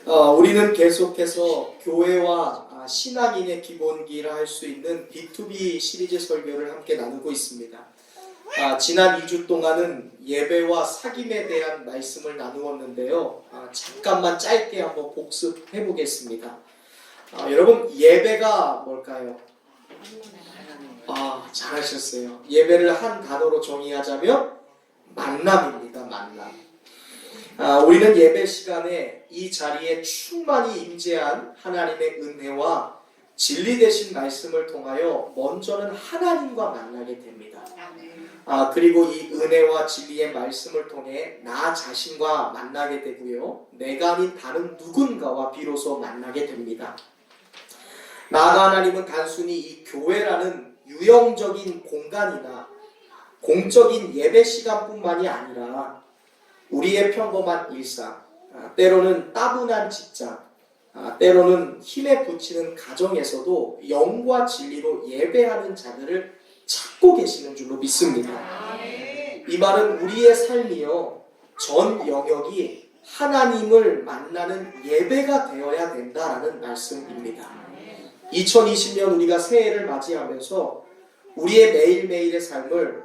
우리는 계속해서 교회와 신앙인의 기본기라 할 수 있는 B2B 시리즈 설교를 함께 나누고 있습니다. 지난 2주 동안은 예배와 사귐에 대한 말씀을 나누었는데요. 잠깐만 짧게 한번 복습해 보겠습니다. 여러분, 예배가 뭘까요? 잘하셨어요. 예배를 한 단어로 정의하자면 만남입니다. 만남. 우리는 예배 시간에 이 자리에 충만히 임재한 하나님의 은혜와 진리 되신 말씀을 통하여 먼저는 하나님과 만나게 됩니다. 그리고 이 은혜와 진리의 말씀을 통해 나 자신과 만나게 되고요. 내가 아닌 다른 누군가와 비로소 만나게 됩니다. 나아가 하나님은 단순히 이 교회라는 유형적인 공간이나 공적인 예배 시간뿐만이 아니라 우리의 평범한 일상, 때로는 따분한 직장, 때로는 힘에 부치는 가정에서도 영과 진리로 예배하는 자들을 찾고 계시는 줄로 믿습니다. 이 말은 우리의 삶이요, 전 영역이 하나님을 만나는 예배가 되어야 된다라는 말씀입니다. 2020년 우리가 새해를 맞이하면서 우리의 매일매일의 삶을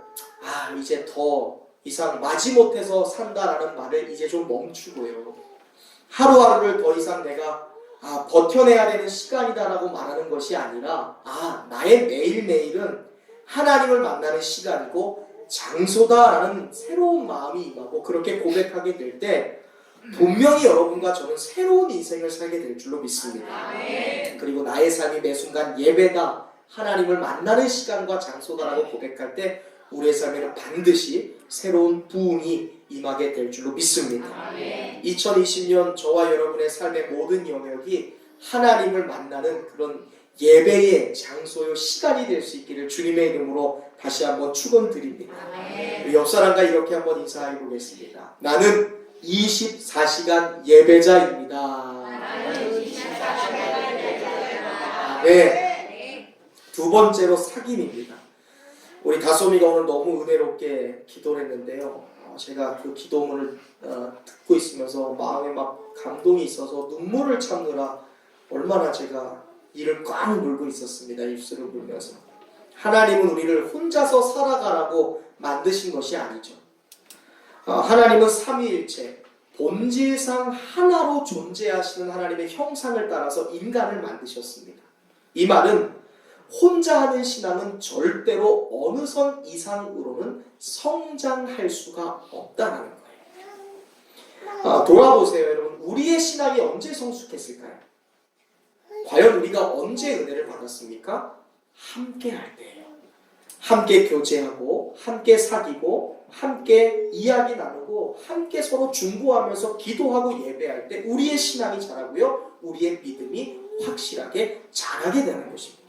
이제 더 이상 마지못해서 산다라는 말을 이제 좀 멈추고요. 하루하루를 더 이상 내가 버텨내야 되는 시간이다라고 말하는 것이 아니라 나의 매일매일은 하나님을 만나는 시간이고 장소다라는 새로운 마음이 임하고 그렇게 고백하게 될 때 분명히 여러분과 저는 새로운 인생을 살게 될 줄로 믿습니다. 그리고 나의 삶이 매 순간 예배다, 하나님을 만나는 시간과 장소다라고 고백할 때 우리의 삶에는 반드시 새로운 부흥이 임하게 될 줄로 믿습니다. 2020년 저와 여러분의 삶의 모든 영역이 하나님을 만나는 그런 예배의 장소요 시간이 될 수 있기를 주님의 이름으로 다시 한번 축원드립니다. 옆 사람과 이렇게 한번 인사해 보겠습니다. 나는 24시간 예배자입니다. 네. 두 번째로 사귐입니다. 우리 다솜이가 오늘 너무 은혜롭게 기도를 했는데요. 제가 그 기도문을 듣고 있으면서 마음에 막 감동이 있어서 눈물을 참느라 얼마나 제가 이를 꽉 물고 있었습니다. 입술을 물면서. 하나님은 우리를 혼자서 살아가라고 만드신 것이 아니죠. 하나님은 삼위일체, 본질상 하나로 존재하시는 하나님의 형상을 따라서 인간을 만드셨습니다. 이 말은 혼자 하는 신앙은 절대로 어느 선 이상으로는 성장할 수가 없다는 거예요. 돌아보세요, 여러분. 우리의 신앙이 언제 성숙했을까요? 과연 우리가 언제 은혜를 받았습니까? 함께 할 때예요. 함께 교제하고, 함께 사귀고, 함께 이야기 나누고, 함께 서로 중보하면서 기도하고 예배할 때 우리의 신앙이 자라고요. 우리의 믿음이 확실하게 자라게 되는 것입니다.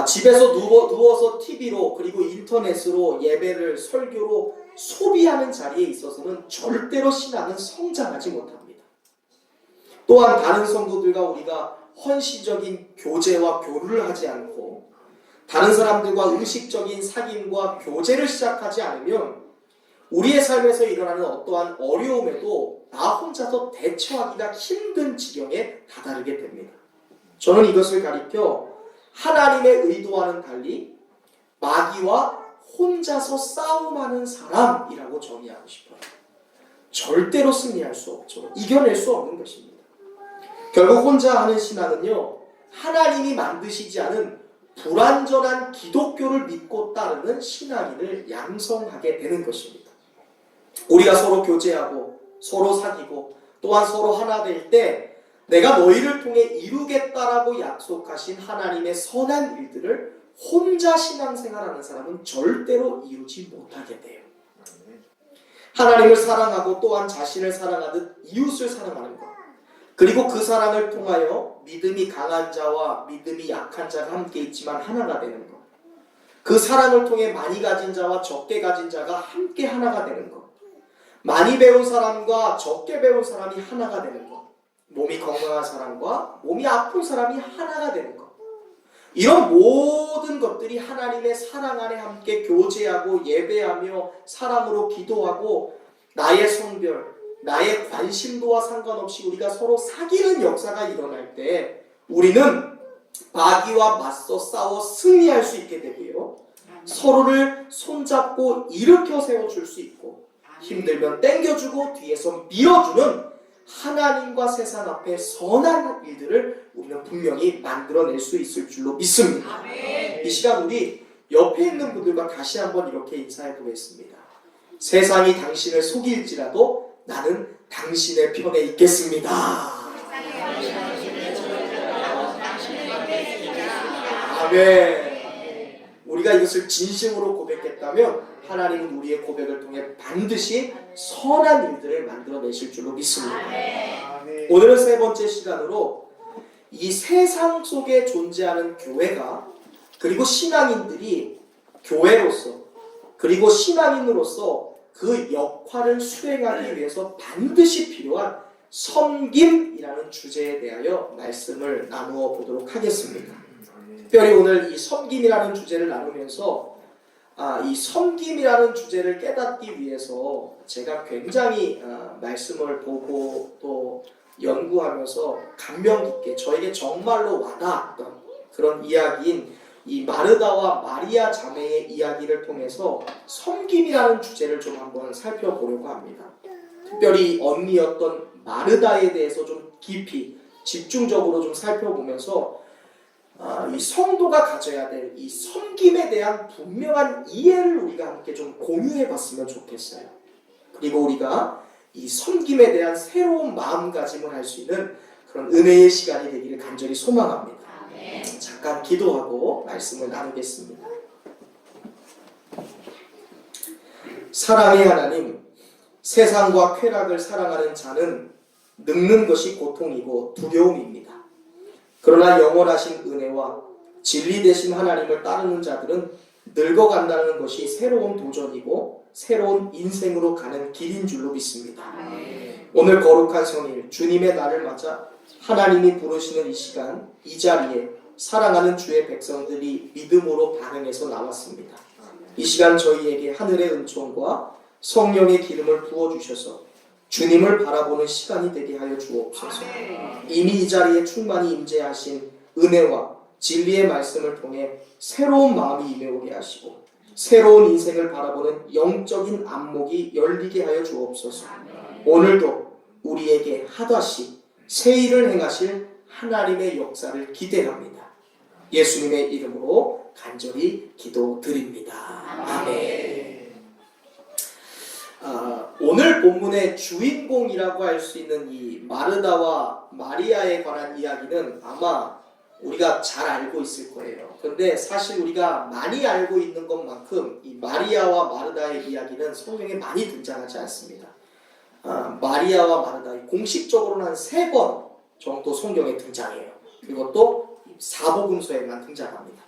집에서 누워서 TV로 그리고 인터넷으로 예배를 설교로 소비하는 자리에 있어서는 절대로 신앙은 성장하지 못합니다. 또한 다른 성도들과 우리가 헌신적인 교제와 교류를 하지 않고 다른 사람들과 의식적인 사귐과 교제를 시작하지 않으면 우리의 삶에서 일어나는 어떠한 어려움에도 나 혼자서 대처하기가 힘든 지경에 다다르게 됩니다. 저는 이것을 가리켜 하나님의 의도와는 달리 마귀와 혼자서 싸움하는 사람이라고 정의하고 싶어요. 절대로 승리할 수 없죠. 이겨낼 수 없는 것입니다. 결국 혼자 하는 신앙은요, 하나님이 만드시지 않은 불완전한 기독교를 믿고 따르는 신앙인을 양성하게 되는 것입니다. 우리가 서로 교제하고 서로 사귀고 또한 서로 하나 될 때 내가 너희를 통해 이루겠다라고 약속하신 하나님의 선한 일들을 혼자 신앙생활하는 사람은 절대로 이루지 못하게 돼요. 하나님을 사랑하고 또한 자신을 사랑하듯 이웃을 사랑하는 것, 그리고 그 사랑을 통하여 믿음이 강한 자와 믿음이 약한 자가 함께 있지만 하나가 되는 것, 그 사랑을 통해 많이 가진 자와 적게 가진 자가 함께 하나가 되는 것, 많이 배운 사람과 적게 배운 사람이 하나가 되는 것, 몸이 건강한 사람과 몸이 아픈 사람이 하나가 되는 것, 이런 모든 것들이 하나님의 사랑 안에 함께 교제하고 예배하며 사랑으로 기도하고 나의 성별, 나의 관심도와 상관없이 우리가 서로 사귀는 역사가 일어날 때 우리는 마귀와 맞서 싸워 승리할 수 있게 되고요. 서로를 손잡고 일으켜 세워줄 수 있고 힘들면 땡겨주고 뒤에서 밀어주는 하나님과 세상 앞에 선한 일들을 우리는 분명히 만들어낼 수 있을 줄로 믿습니다. 이 시간 우리 옆에 있는 분들과 다시 한번 이렇게 인사해 보겠습니다. 세상이 당신을 속일지라도 나는 당신의 편에 있겠습니다. 아멘. 우리가 이것을 진심으로 고백했다면 하나님은 우리의 고백을 통해 반드시 선한 일들을 만들어내실 줄로 믿습니다. 오늘은 세 번째 시간으로 이 세상 속에 존재하는 교회가 그리고 신앙인들이 교회로서 그리고 신앙인으로서 그 역할을 수행하기 위해서 반드시 필요한 섬김이라는 주제에 대하여 말씀을 나누어 보도록 하겠습니다. 특별히 오늘 이 섬김이라는 주제를 나누면서 이 섬김이라는 주제를 깨닫기 위해서 제가 굉장히 말씀을 보고 또 연구하면서 감명 깊게 저에게 정말로 와닿았던 그런 이야기인 이 마르다와 마리아 자매의 이야기를 통해서 섬김이라는 주제를 좀 한번 살펴보려고 합니다. 특별히 언니였던 마르다에 대해서 좀 깊이 집중적으로 좀 살펴보면서 이 성도가 가져야 될 이 섬김에 대한 분명한 이해를 우리가 함께 좀 공유해 봤으면 좋겠어요. 그리고 우리가 이 섬김에 대한 새로운 마음가짐을 할 수 있는 그런 은혜의 시간이 되기를 간절히 소망합니다. 잠깐 기도하고 말씀을 나누겠습니다. 사랑의 하나님, 세상과 쾌락을 사랑하는 자는 늙는 것이 고통이고 두려움입니다. 그러나 영원하신 은혜와 진리 되신 하나님을 따르는 자들은 늙어간다는 것이 새로운 도전이고 새로운 인생으로 가는 길인 줄로 믿습니다. 오늘 거룩한 성일 주님의 날을 맞아 하나님이 부르시는 이 시간 이 자리에 사랑하는 주의 백성들이 믿음으로 반응해서 나왔습니다. 이 시간 저희에게 하늘의 은총과 성령의 기름을 부어주셔서 주님을 바라보는 시간이 되게 하여 주옵소서. 이미 이 자리에 충만히 임재하신 은혜와 진리의 말씀을 통해 새로운 마음이 임해오게 하시고 새로운 인생을 바라보는 영적인 안목이 열리게 하여 주옵소서. 오늘도 우리에게 하다시 새 일을 행하실 하나님의 역사를 기대합니다. 예수님의 이름으로 간절히 기도드립니다. 아멘. 오늘 본문의 주인공이라고 할 수 있는 이 마르다와 마리아에 관한 이야기는 아마 우리가 잘 알고 있을 거예요. 그런데 사실 우리가 많이 알고 있는 것만큼 이 마리아와 마르다의 이야기는 성경에 많이 등장하지 않습니다. 마리아와 마르다 공식적으로는 한 3번 정도 성경에 등장해요. 그리고 또 사복음서에만 등장합니다.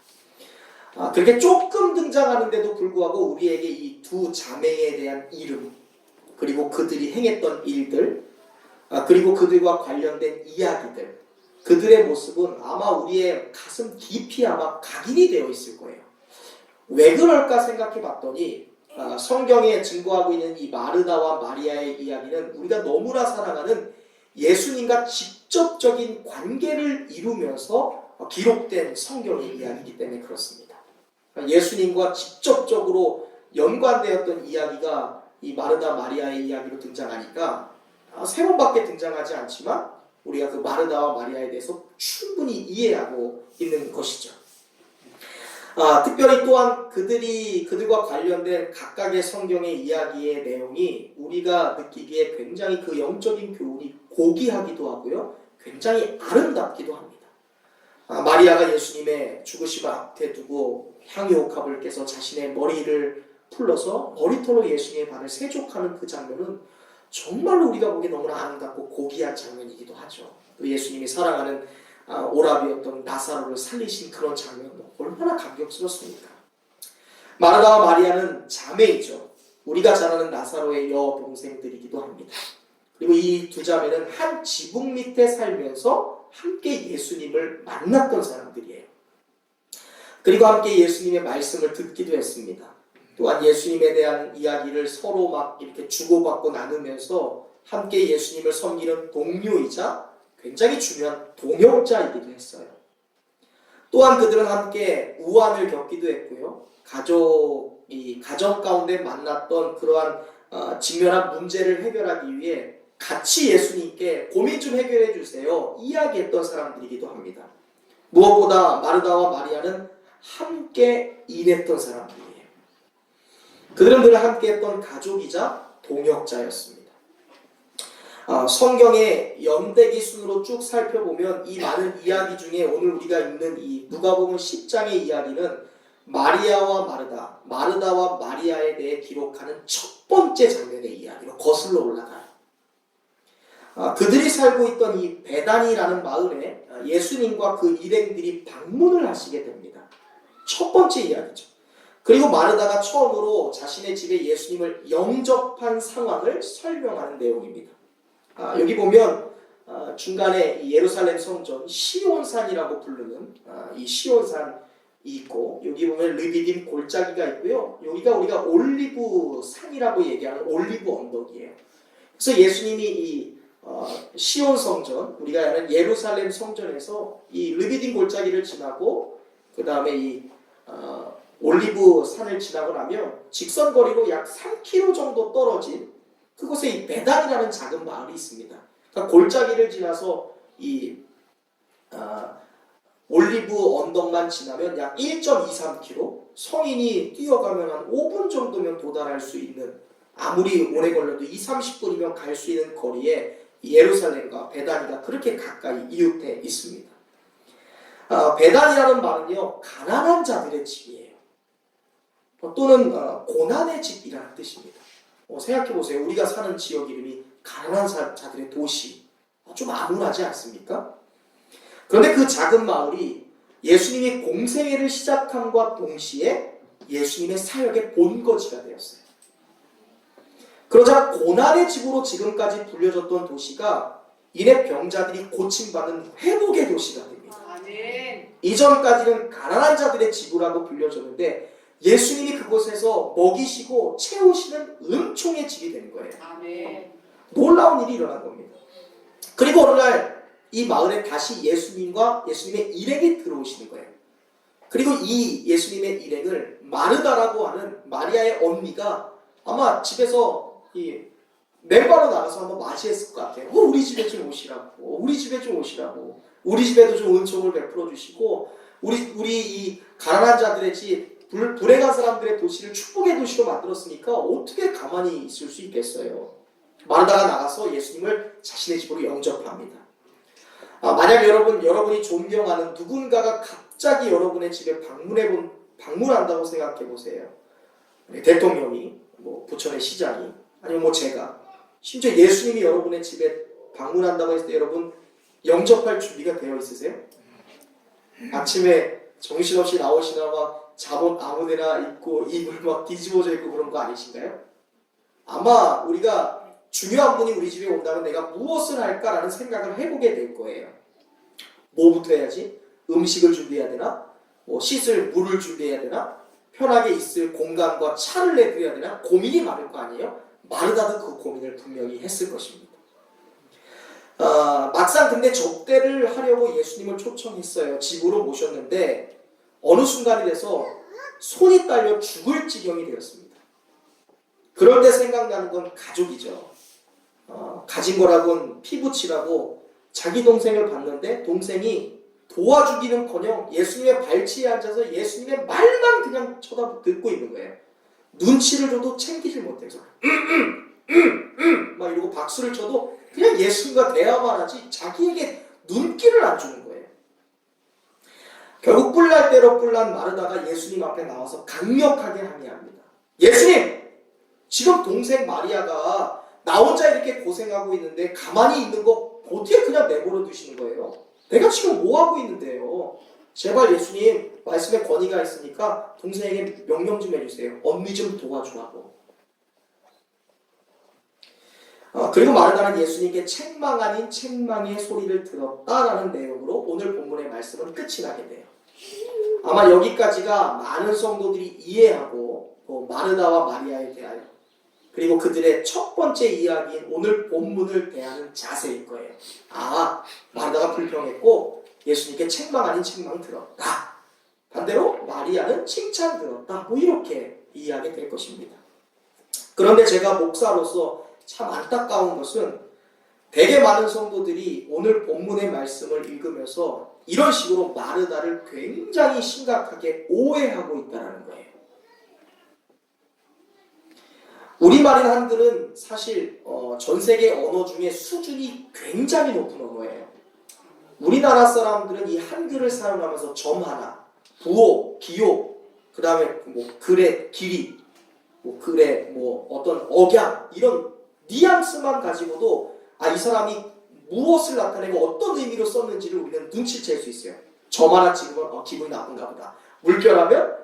그렇게 조금 등장하는데도 불구하고 우리에게 이 두 자매에 대한 이름 그리고 그들이 행했던 일들 그리고 그들과 관련된 이야기들 그들의 모습은 아마 우리의 가슴 깊이 아마 각인이 되어 있을 거예요. 왜 그럴까 생각해 봤더니 성경에 증거하고 있는 이 마르다와 마리아의 이야기는 우리가 너무나 사랑하는 예수님과 직접적인 관계를 이루면서 기록된 성경의 이야기이기 때문에 그렇습니다. 예수님과 직접적으로 연관되었던 이야기가 이 마르다 마리아의 이야기로 등장하니까 3번밖에 등장하지 않지만 우리가 그 마르다와 마리아에 대해서 충분히 이해하고 있는 것이죠. 특별히 또한 그들과 관련된 각각의 성경의 이야기의 내용이 우리가 느끼기에 굉장히 그 영적인 교훈이 고귀하기도 하고요. 굉장히 아름답기도 합니다. 마리아가 예수님의 죽으심을 앞에 두고 향유옥합을 깨서 자신의 머리를 풀러서 머리털로 예수님의 발을 세족하는 그 장면은 정말로 우리가 보기에 너무나 아름답고 고귀한 장면이기도 하죠. 또 예수님이 사랑하는 오라비였던 나사로를 살리신 그런 장면도 얼마나 감격스럽습니까? 마르다와 마리아는 자매이죠. 우리가 잘 아는 나사로의 여동생들이기도 합니다. 그리고 이 두 자매는 한 지붕 밑에 살면서 함께 예수님을 만났던 사람들이에요. 그리고 함께 예수님의 말씀을 듣기도 했습니다. 또한 예수님에 대한 이야기를 서로 막 이렇게 주고받고 나누면서 함께 예수님을 섬기는 동료이자 굉장히 중요한 동역자이기도 했어요. 또한 그들은 함께 우환을 겪기도 했고요. 가정 가운데 만났던 그러한 직면한 문제를 해결하기 위해 같이 예수님께 고민 좀 해결해 주세요. 이야기했던 사람들이기도 합니다. 무엇보다 마르다와 마리아는 함께 일했던 사람들이에요. 그들은 늘 함께 했던 가족이자 동역자였습니다. 성경의 연대기 순으로 쭉 살펴보면 이 많은 이야기 중에 오늘 우리가 읽는 이 누가복음 10장의 이야기는 마리아와 마르다와 마리아에 대해 기록하는 첫 번째 장면의 이야기로 거슬러 올라가요. 그들이 살고 있던 이 베다니라는 마을에 예수님과 그 일행들이 방문을 하시게 됩니다. 첫 번째 이야기죠. 그리고 마르다가 처음으로 자신의 집에 예수님을 영접한 상황을 설명하는 내용입니다. 여기 보면 중간에 이 예루살렘 성전 시온산이라고 부르는 이 시온산이 있고, 여기 보면 르비딤 골짜기가 있고요. 여기가 우리가 올리브 산이라고 얘기하는 올리브 언덕이에요. 그래서 예수님이 이 시온 성전, 우리가 아는 예루살렘 성전에서 이 르비딤 골짜기를 지나고 그 다음에 이 올리브 산을 지나고 나면 직선거리로 약 3km 정도 떨어진 그곳에 이 베단이라는 작은 마을이 있습니다. 그러니까 골짜기를 지나서 이 올리브 언덕만 지나면 약 1.23km, 성인이 뛰어가면 한 5분 정도면 도달할 수 있는, 아무리 오래 걸려도 20-30분이면 갈 수 있는 거리에 예루살렘과 베다니가 그렇게 가까이 이웃해 있습니다. 베다니라는 말은요, 가난한 자들의 집이에요. 또는 고난의 집이라는 뜻입니다. 생각해보세요. 우리가 사는 지역 이름이 가난한 자들의 도시. 좀 암울하지 않습니까? 그런데 그 작은 마을이 예수님이 공생애를 시작함과 동시에 예수님의 사역의 본거지가 되었어요. 그러자 고난의 집으로 지금까지 불려졌던 도시가 이내 병자들이 고침받는 회복의 도시가 됩니다. 아멘. 이전까지는 가난한 자들의 집이라고 불려졌는데 예수님이 그곳에서 먹이시고 채우시는 은총의 집이 된 거예요. 아멘. 놀라운 일이 일어난 겁니다. 그리고 어느 날 이 마을에 다시 예수님과 예수님의 일행이 들어오시는 거예요. 그리고 이 예수님의 일행을 마르다라고 하는 마리아의 언니가 아마 집에서 이 맨바로 나가서 한번 맞이했을 것 같아요. 우리 집에 좀 오시라고, 우리 집에 좀 오시라고, 우리 집에도 좀 은총을 베풀어 주시고, 우리 이 가난한 자들의 집, 불행한 사람들의 도시를 축복의 도시로 만들었으니까 어떻게 가만히 있을 수 있겠어요. 마르다가 나가서 예수님을 자신의 집으로 영접합니다. 만약 여러분이 존경하는 누군가가 갑자기 여러분의 집에 방문한다고 생각해 보세요. 대통령이, 부천의 시장이, 아니면 제가, 심지어 예수님이 여러분의 집에 방문한다고 했을 때 여러분 영접할 준비가 되어 있으세요? 아침에 정신없이 나오시나 막 잠옷 아무데나 입고 이불 막 뒤집어져 있고 그런 거 아니신가요? 아마 우리가 중요한 분이 우리 집에 온다면 내가 무엇을 할까라는 생각을 해보게 될 거예요. 뭐부터 해야지? 음식을 준비해야 되나? 씻을 물을 준비해야 되나? 편하게 있을 공간과 차를 내드려야 되나? 고민이 많을 거 아니에요? 마르다도 그 고민을 분명히 했을 것입니다. 막상 근데 접대를 하려고 예수님을 초청했어요. 집으로 모셨는데 어느 순간이 돼서 손이 딸려 죽을 지경이 되었습니다. 그럴 때 생각나는 건 가족이죠. 가진 거라곤 피부치라고 자기 동생을 봤는데 동생이 도와주기는커녕 예수님의 발치에 앉아서 예수님의 말만 그냥 듣고 있는 거예요. 눈치를 줘도 챙기질 못해서 막 이러고 박수를 쳐도 그냥 예수님과 대화만 하지 자기에게 눈길을 안 주는 거예요. 결국 뿔날 대로 뿔난 마르다가 예수님 앞에 나와서 강력하게 항의합니다. 예수님! 지금 동생 마리아가 나 혼자 이렇게 고생하고 있는데 가만히 있는 거 어떻게 그냥 내버려 두시는 거예요? 내가 지금 뭐 하고 있는데요? 제발 예수님 말씀에 권위가 있으니까 동생에게 명령 좀 해주세요. 언니 좀 도와주라고. 그리고 마르다는 예수님께 책망 아닌 책망의 소리를 들었다라는 내용으로 오늘 본문의 말씀은 끝이 나게 돼요. 아마 여기까지가 많은 성도들이 이해하고 마르다와 마리아에 대하여 그리고 그들의 첫 번째 이야기인 오늘 본문을 대하는 자세일 거예요. 아, 마르다가 불평했고 예수님께 책망 아닌 책망 들었다. 반대로 마리아는 칭찬 들었다. 뭐 이렇게 이해하게 될 것입니다. 그런데 제가 목사로서 참 안타까운 것은 되게 많은 성도들이 오늘 본문의 말씀을 읽으면서 이런 식으로 마르다를 굉장히 심각하게 오해하고 있다는 거예요. 우리말인 한글은 사실 전 세계 언어 중에 수준이 굉장히 높은 언어예요. 우리나라 사람들은 이 한글을 사용하면서 점 하나, 부호, 기호, 그 다음에 뭐 글의 길이, 뭐 글의 뭐 어떤 억양 이런 뉘앙스만 가지고도 이 사람이 무엇을 나타내고 어떤 의미로 썼는지를 우리는 눈치챌 수 있어요. 점 하나 찍으면 기분이 나쁜가 보다. 물결하면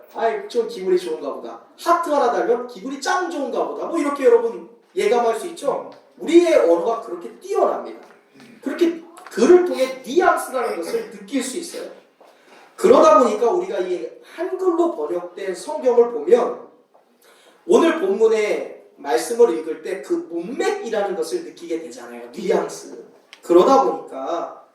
좀 기분이 좋은가 보다. 하트 하나 달면 기분이 짱 좋은가 보다. 뭐 이렇게 여러분 예감할 수 있죠. 우리의 언어가 그렇게 뛰어납니다. 그렇게 글을 통해 뉘앙스라는 것을 느낄 수 있어요. 그러다 보니까 우리가 이 한글로 번역된 성경을 보면 오늘 본문의 말씀을 읽을 때 그 문맥이라는 것을 느끼게 되잖아요. 뉘앙스. 그러다 보니까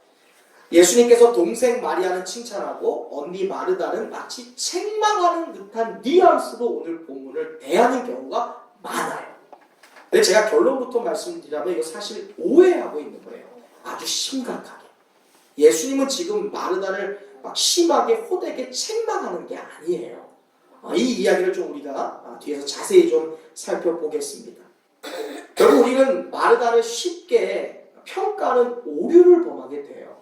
예수님께서 동생 마리아는 칭찬하고 언니 마르다는 마치 책망하는 듯한 뉘앙스로 오늘 본문을 대하는 경우가 많아요. 근데 제가 결론부터 말씀드리자면 이거 사실 오해하고 있는 거예요. 아주 심각하게. 예수님은 지금 마르다를 막 심하게 호되게 책망하는 게 아니에요. 이 이야기를 좀 우리가 뒤에서 자세히 좀 살펴보겠습니다. 결국 우리는 마르다를 쉽게 평가하는 오류를 범하게 돼요.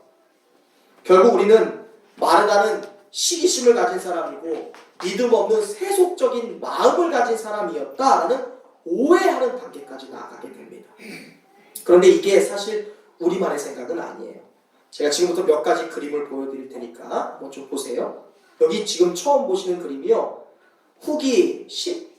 결국 우리는 마르다는 시기심을 가진 사람이고 믿음 없는 세속적인 마음을 가진 사람이었다라는 오해하는 단계까지 나아가게 됩니다. 그런데 이게 사실 우리만의 생각은 아니에요. 제가 지금부터 몇 가지 그림을 보여드릴 테니까 한번 좀 보세요. 여기 지금 처음 보시는 그림이요. 후기 16,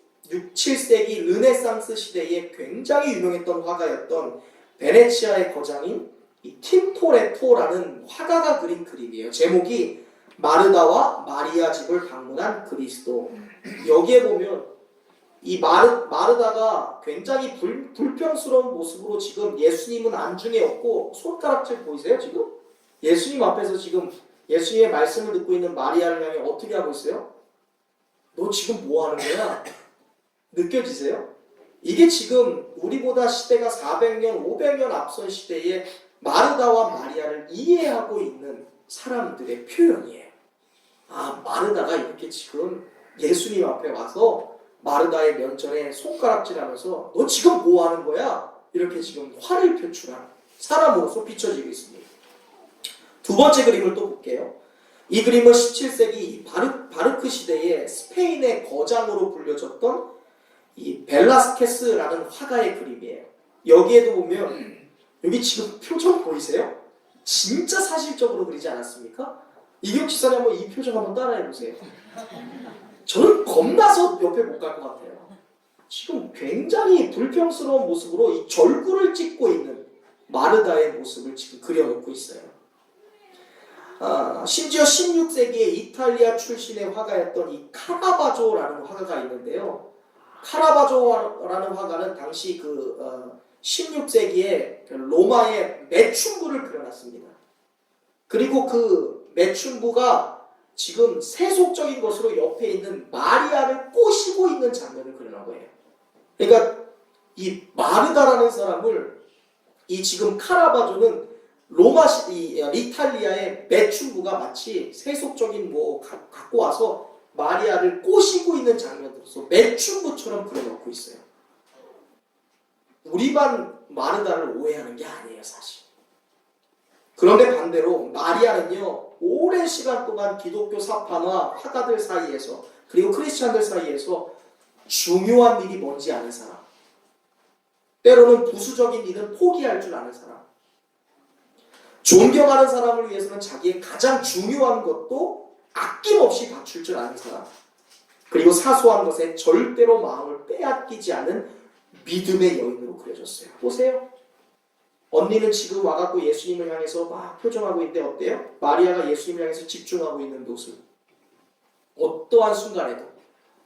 7세기 르네상스 시대에 굉장히 유명했던 화가였던 베네치아의 거장인 이 틴토레토라는 화가가 그린 그림이에요. 제목이 마르다와 마리아 집을 방문한 그리스도. 여기에 보면 이 마르다가 굉장히 불평스러운 모습으로 지금 예수님은 안중에 없고 손가락질 보이세요 지금? 예수님 앞에서 지금 예수님의 말씀을 듣고 있는 마리아를 향해 어떻게 하고 있어요? 너 지금 뭐 하는 거야? 느껴지세요? 이게 지금 우리보다 시대가 400년, 500년 앞선 시대에 마르다와 마리아를 이해하고 있는 사람들의 표현이에요. 마르다가 이렇게 지금 예수님 앞에 와서 마르다의 면전에 손가락질하면서 너 지금 뭐 하는 거야? 이렇게 지금 화를 표출한 사람으로서 비춰지고 있습니다. 두 번째 그림을 또 볼게요. 이 그림은 17세기 바르크 시대에 스페인의 거장으로 불려졌던 이 벨라스케스라는 화가의 그림이에요. 여기에도 보면 여기 지금 표정 보이세요? 진짜 사실적으로 그리지 않았습니까? 이경 지사님 한번 이 표정 한번 따라해 보세요. 저는 겁나서 옆에 못 갈 것 같아요. 지금 굉장히 불평스러운 모습으로 이 절구를 찍고 있는 마르다의 모습을 지금 그려놓고 있어요. 심지어 16세기에 이탈리아 출신의 화가였던 이 카라바조라는 화가가 있는데요. 카라바조라는 화가는 당시 16세기에 로마의 매춘부를 그려놨습니다. 그리고 그 매춘부가 지금 세속적인 것으로 옆에 있는 마리아를 꼬시고 있는 장면을 그려놓은 거예요. 그러니까 이 마르다라는 사람을 이 지금 카라바조는 이탈리아의 매춘부가 마치 세속적인 뭐 갖고 와서 마리아를 꼬시고 있는 장면으로서 매춘부처럼 그려놓고 있어요. 우리만 마르다를 오해하는 게 아니에요, 사실. 그런데 반대로 마리아는요, 오랜 시간 동안 기독교 사파나 화가들 사이에서 그리고 크리스찬들 사이에서 중요한 일이 뭔지 아는 사람, 때로는 부수적인 일은 포기할 줄 아는 사람, 존경하는 사람을 위해서는 자기의 가장 중요한 것도 아낌없이 바칠 줄 아는 사람, 그리고 사소한 것에 절대로 마음을 빼앗기지 않은 믿음의 여인으로 그려졌어요. 보세요. 언니는 지금 와갖고 예수님을 향해서 막 표정하고 있는데 어때요? 마리아가 예수님을 향해서 집중하고 있는 모습. 어떠한 순간에도,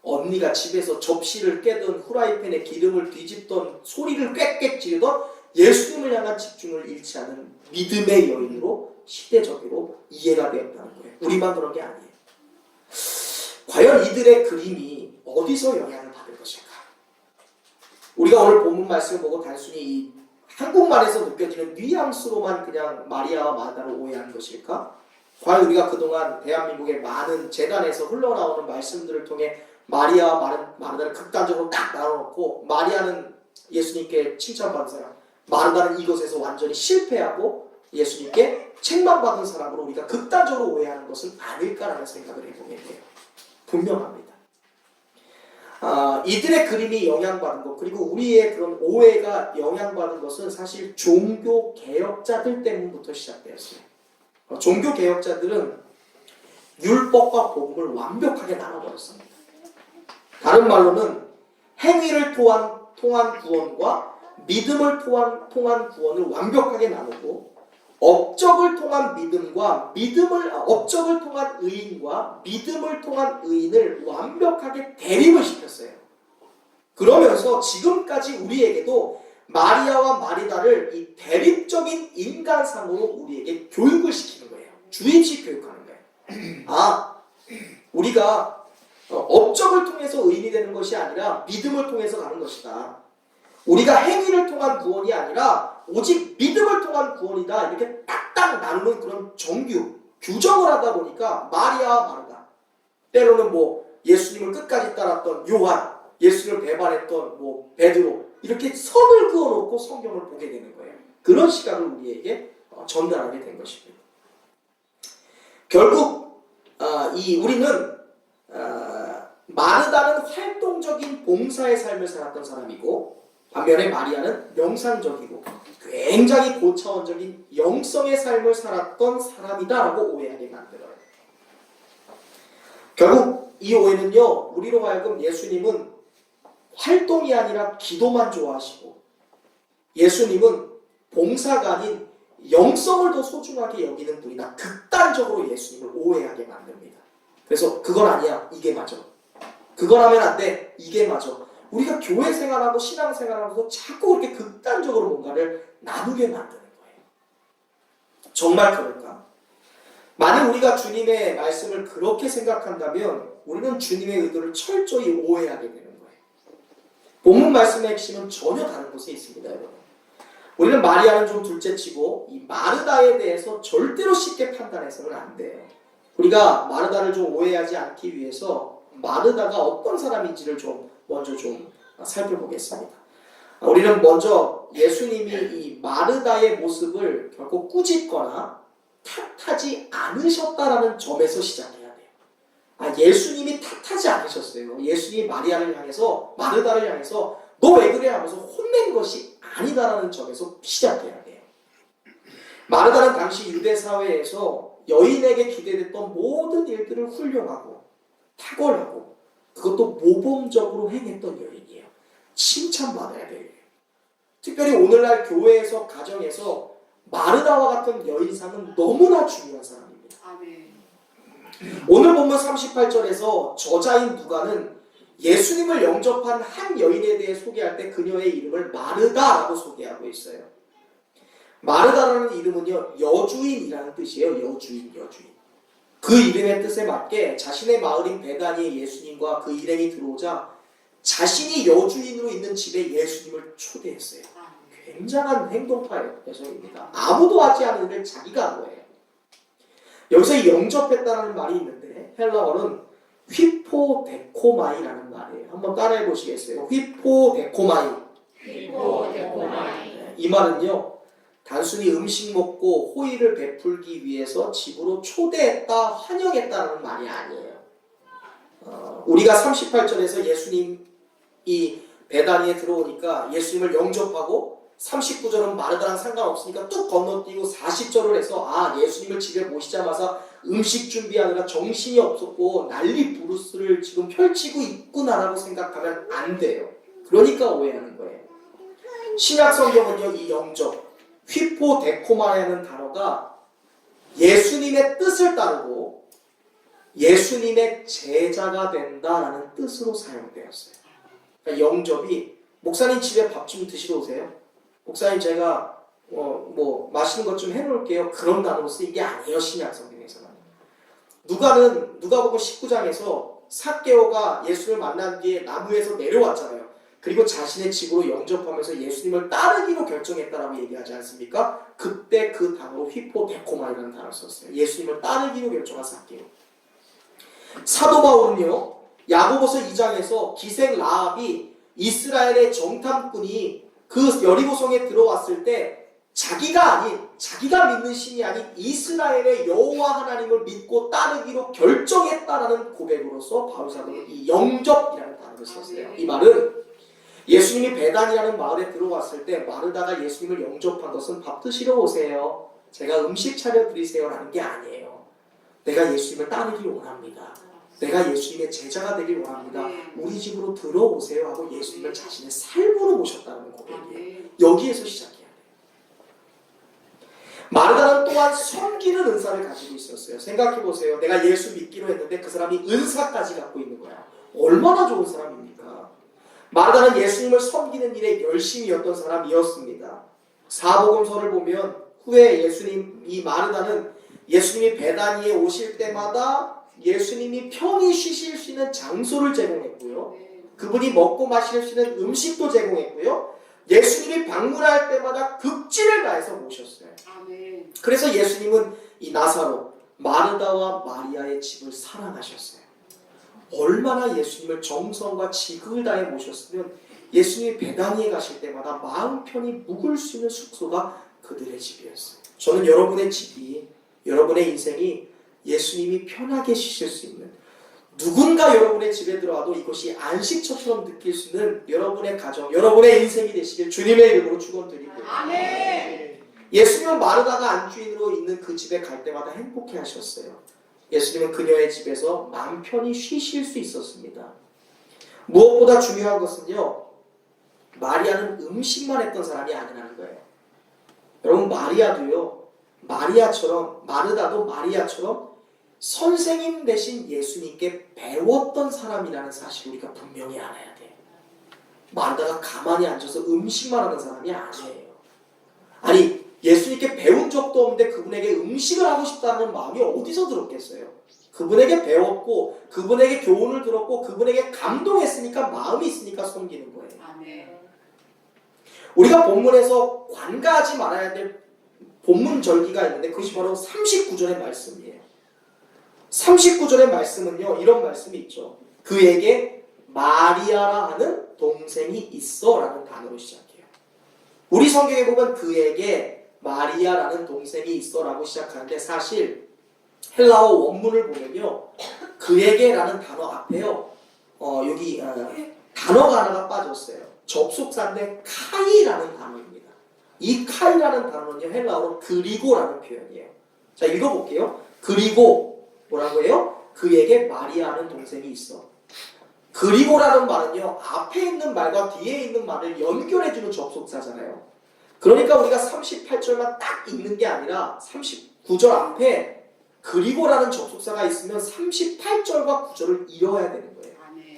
언니가 집에서 접시를 깨던 후라이팬에 기름을 뒤집던 소리를 꽥꽥 지르던 예수님을 향한 집중을 잃지 않은 믿음의 여인으로 시대적으로 이해가 되었다는 거예요. 우리만 그런 게 아니에요. 과연 이들의 그림이 어디서 영향을 받을 것일까? 우리가 오늘 본문 말씀을 보고 단순히 이 한국말에서 느껴지는 뉘앙스로만 그냥 마리아와 마르다를 오해하는 것일까? 과연 우리가 그동안 대한민국의 많은 재단에서 흘러나오는 말씀들을 통해 마리아와 마르다를 극단적으로 딱 나눠놓고 마리아는 예수님께 칭찬받은 사람, 마르다는 이것에서 완전히 실패하고 예수님께 책망받은 사람으로 우리가 극단적으로 오해하는 것은 아닐까라는 생각을 해보게 돼요. 분명합니다. 이들의 그림이 영향받은 것, 그리고 우리의 그런 오해가 영향받은 것은 사실 종교 개혁자들 때문부터 시작되었어요. 종교 개혁자들은 율법과 복음을 완벽하게 나눠버렸습니다. 다른 말로는 행위를 통한 구원과 믿음을 통한 구원을 완벽하게 나누고 업적을 통한 업적을 통한 의인과 믿음을 통한 의인을 완벽하게 대립을 시켰어요. 그러면서 지금까지 우리에게도 마리아와 마리다를 이 대립적인 인간상으로 우리에게 교육을 시키는 거예요. 주입식 교육하는 거예요. 우리가 업적을 통해서 의인이 되는 것이 아니라 믿음을 통해서 가는 것이다. 우리가 행위를 통한 구원이 아니라 오직 믿음을 통한 구원이다. 이렇게 딱딱 나누는 그런 규정을 하다 보니까 마리아와 마르다, 때로는 예수님을 끝까지 따랐던 요한, 예수님을 배반했던 베드로, 이렇게 선을 그어놓고 성경을 보게 되는 거예요. 그런 시각을 우리에게 전달하게 된 것입니다. 결국 우리는 마르다는 활동적인 봉사의 삶을 살았던 사람이고, 반면에 마리아는 명상적이고 굉장히 고차원적인 영성의 삶을 살았던 사람이다라고 오해하게 만들어요. 결국 이 오해는요, 우리로 하여금 예수님은 활동이 아니라 기도만 좋아하시고, 예수님은 봉사가 아닌 영성을 더 소중하게 여기는 분이다, 극단적으로 예수님을 오해하게 만듭니다. 그래서 그건 아니야, 이게 맞아. 그걸 하면 안 돼, 이게 맞아. 우리가 교회 생활하고 신앙 생활하면서 자꾸 그렇게 극단적으로 뭔가를 나누게 만드는 거예요. 정말 그럴까? 만약 우리가 주님의 말씀을 그렇게 생각한다면 우리는 주님의 의도를 철저히 오해하게 되는 거예요. 본문 말씀의 핵심은 전혀 다른 곳에 있습니다, 여러분. 우리는 마리아는 좀 둘째치고 이 마르다에 대해서 절대로 쉽게 판단해서는 안 돼요. 우리가 마르다를 좀 오해하지 않기 위해서 마르다가 어떤 사람인지를 먼저 살펴보겠습니다. 우리는 먼저 예수님이 이 마르다의 모습을 결코 꾸짖거나 탓하지 않으셨다라는 점에서 시작해야 돼요. 예수님이 탓하지 않으셨어요. 예수님이 마리아를 향해서, 마르다를 향해서 너 왜 그래 하면서 혼낸 것이 아니다라는 점에서 시작해야 돼요. 마르다는 당시 유대 사회에서 여인에게 기대됐던 모든 일들을 훌륭하고 탁월하고 그것도 모범적으로 행했던 여인이에요. 칭찬받아야 돼요. 특별히 오늘날 교회에서, 가정에서 마르다와 같은 여인상은 너무나 중요한 사람입니다. 오늘 본문 38절에서 저자인 누가는 예수님을 영접한 한 여인에 대해 소개할 때 그녀의 이름을 마르다라고 소개하고 있어요. 마르다라는 이름은요, 여주인이라는 뜻이에요. 여주인. 그 이름의 뜻에 맞게 자신의 마을인 베다니에 예수님과 그 일행이 들어오자 자신이 여주인으로 있는 집에 예수님을 초대했어요. 굉장한 행동파의 여성입니다. 아무도 하지 않은 일을 자기가 한 거예요. 여기서 이 영접했다는 말이 있는데 헬라어는 휘포데코마이라는 말이에요. 한번 따라해 보시겠어요? 휘포데코마이. 이 말은요, 단순히 음식 먹고 호의를 베풀기 위해서 집으로 초대했다, 환영했다는 말이 아니에요. 우리가 38절에서 예수님이 베다니에 들어오니까 예수님을 영접하고 39절은 마르다랑 상관없으니까 뚝 건너뛰고 40절을 해서 예수님을 집에 모시자마자 음식 준비하느라 정신이 없었고 난리 부르스를 지금 펼치고 있구나라고 생각하면 안 돼요. 그러니까 오해하는 거예요. 신약 성경은요, 이 영접, 휘포데코마라는 단어가 예수님의 뜻을 따르고 예수님의 제자가 된다라는 뜻으로 사용되었어요. 그러니까 영접이 목사님 집에 밥 좀 드시러 오세요. 목사님 제가 뭐 맛있는 것 좀 해놓을게요. 그런 단어로 쓰인 게 아니에요. 신약 성경에서는. 누가복음 19장에서 삭개오가 예수를 만난 뒤에 나무에서 내려왔잖아요. 그리고 자신의 집으로 영접하면서 예수님을 따르기로 결정했다라고 얘기하지 않습니까? 그때 그 단어로 휘포데코마이라는 단어를 썼어요. 예수님을 따르기로 결정한 삭개오. 사도 바울은요, 야고보서 2장에서 기생 라합이 이스라엘의 정탐꾼이 그 여리고성에 들어왔을 때 자기가 믿는 신이 아닌 이스라엘의 여호와 하나님을 믿고 따르기로 결정했다라는 고백으로서 바울 사도는 이 영접이라는 단어를 썼어요. 이 말은 예수님이 베단이라는 마을에 들어왔을 때 마르다가 예수님을 영접한 것은 밥 드시러 오세요, 제가 음식 차려드리세요 라는 게 아니에요. 내가 예수님을 따르길 원합니다. 내가 예수님의 제자가 되길 원합니다. 우리 집으로 들어오세요 하고 예수님을 자신의 삶으로 모셨다는 고백이에요. 여기에서 시작해야 돼요. 마르다는 또한 섬기는 은사를 가지고 있었어요. 생각해보세요. 내가 예수 믿기로 했는데 그 사람이 은사까지 갖고 있는 거야. 얼마나 좋은 사람입니까? 마르다는 예수님을 섬기는 일에 열심이었던 사람이었습니다. 사복음서를 보면 후에 이 마르다는 예수님이 베다니에 오실 때마다 예수님이 편히 쉬실 수 있는 장소를 제공했고요. 그분이 먹고 마실 수 있는 음식도 제공했고요. 예수님이 방문할 때마다 급진을 다해서 모셨어요. 그래서 예수님은 이 나사로, 마르다와 마리아의 집을 사랑하셨어요. 얼마나 예수님을 정성과 지극을 다해 모셨으면 예수님이 베다니에 가실 때마다 마음 편히 묵을 수 있는 숙소가 그들의 집이었어요. 저는 여러분의 집이, 여러분의 인생이 예수님이 편하게 쉬실 수 있는, 누군가 여러분의 집에 들어와도 이것이 안식처처럼 느낄 수 있는 여러분의 가정, 여러분의 인생이 되시길 주님의 이름으로 축원드리고요. 아멘. 예수님은 마르다가 안주인으로 있는 그 집에 갈 때마다 행복해 하셨어요. 예수님은 그녀의 집에서 마음 편히 쉬실 수 있었습니다. 무엇보다 중요한 것은요, 마리아는 음식만 했던 사람이 아니라는 거예요. 여러분, 마르다도 마리아처럼 선생님 대신 예수님께 배웠던 사람이라는 사실을 우리가 분명히 알아야 돼요. 마르다가 가만히 앉아서 음식만 하는 사람이 아니에요. 아니, 예수님께 배운 적도 없는데 그분에게 음식을 하고 싶다는 마음이 어디서 들었겠어요? 그분에게 배웠고, 그분에게 교훈을 들었고, 그분에게 감동했으니까, 마음이 있으니까 섬기는 거예요. 아멘. 우리가 본문에서 관가하지 말아야 될 본문 절기가 있는데 그것이 바로 39절의 말씀이에요. 39절의 말씀은요, 이런 말씀이 있죠. 그에게 마리아라 하는 동생이 있어 라는 단어로 시작해요. 우리 성경에 보면 그에게 마리아라는 동생이 있어 라고 시작하는데, 사실 헬라어 원문을 보면요, 그에게 라는 단어 앞에요, 여기 단어가 하나가 빠졌어요. 접속사인데 카이라는 단어입니다. 이 카이라는 단어는요, 헬라어로 그리고라는 표현이에요. 자, 읽어볼게요. 그리고 뭐라고 해요? 그에게 마리아라는 동생이 있어. 그리고라는 말은요, 앞에 있는 말과 뒤에 있는 말을 연결해주는 접속사잖아요. 그러니까 우리가 38절만 딱 읽는 게 아니라 39절 앞에 그리고라는 접속사가 있으면 38절과 9절을 이어야 되는 거예요.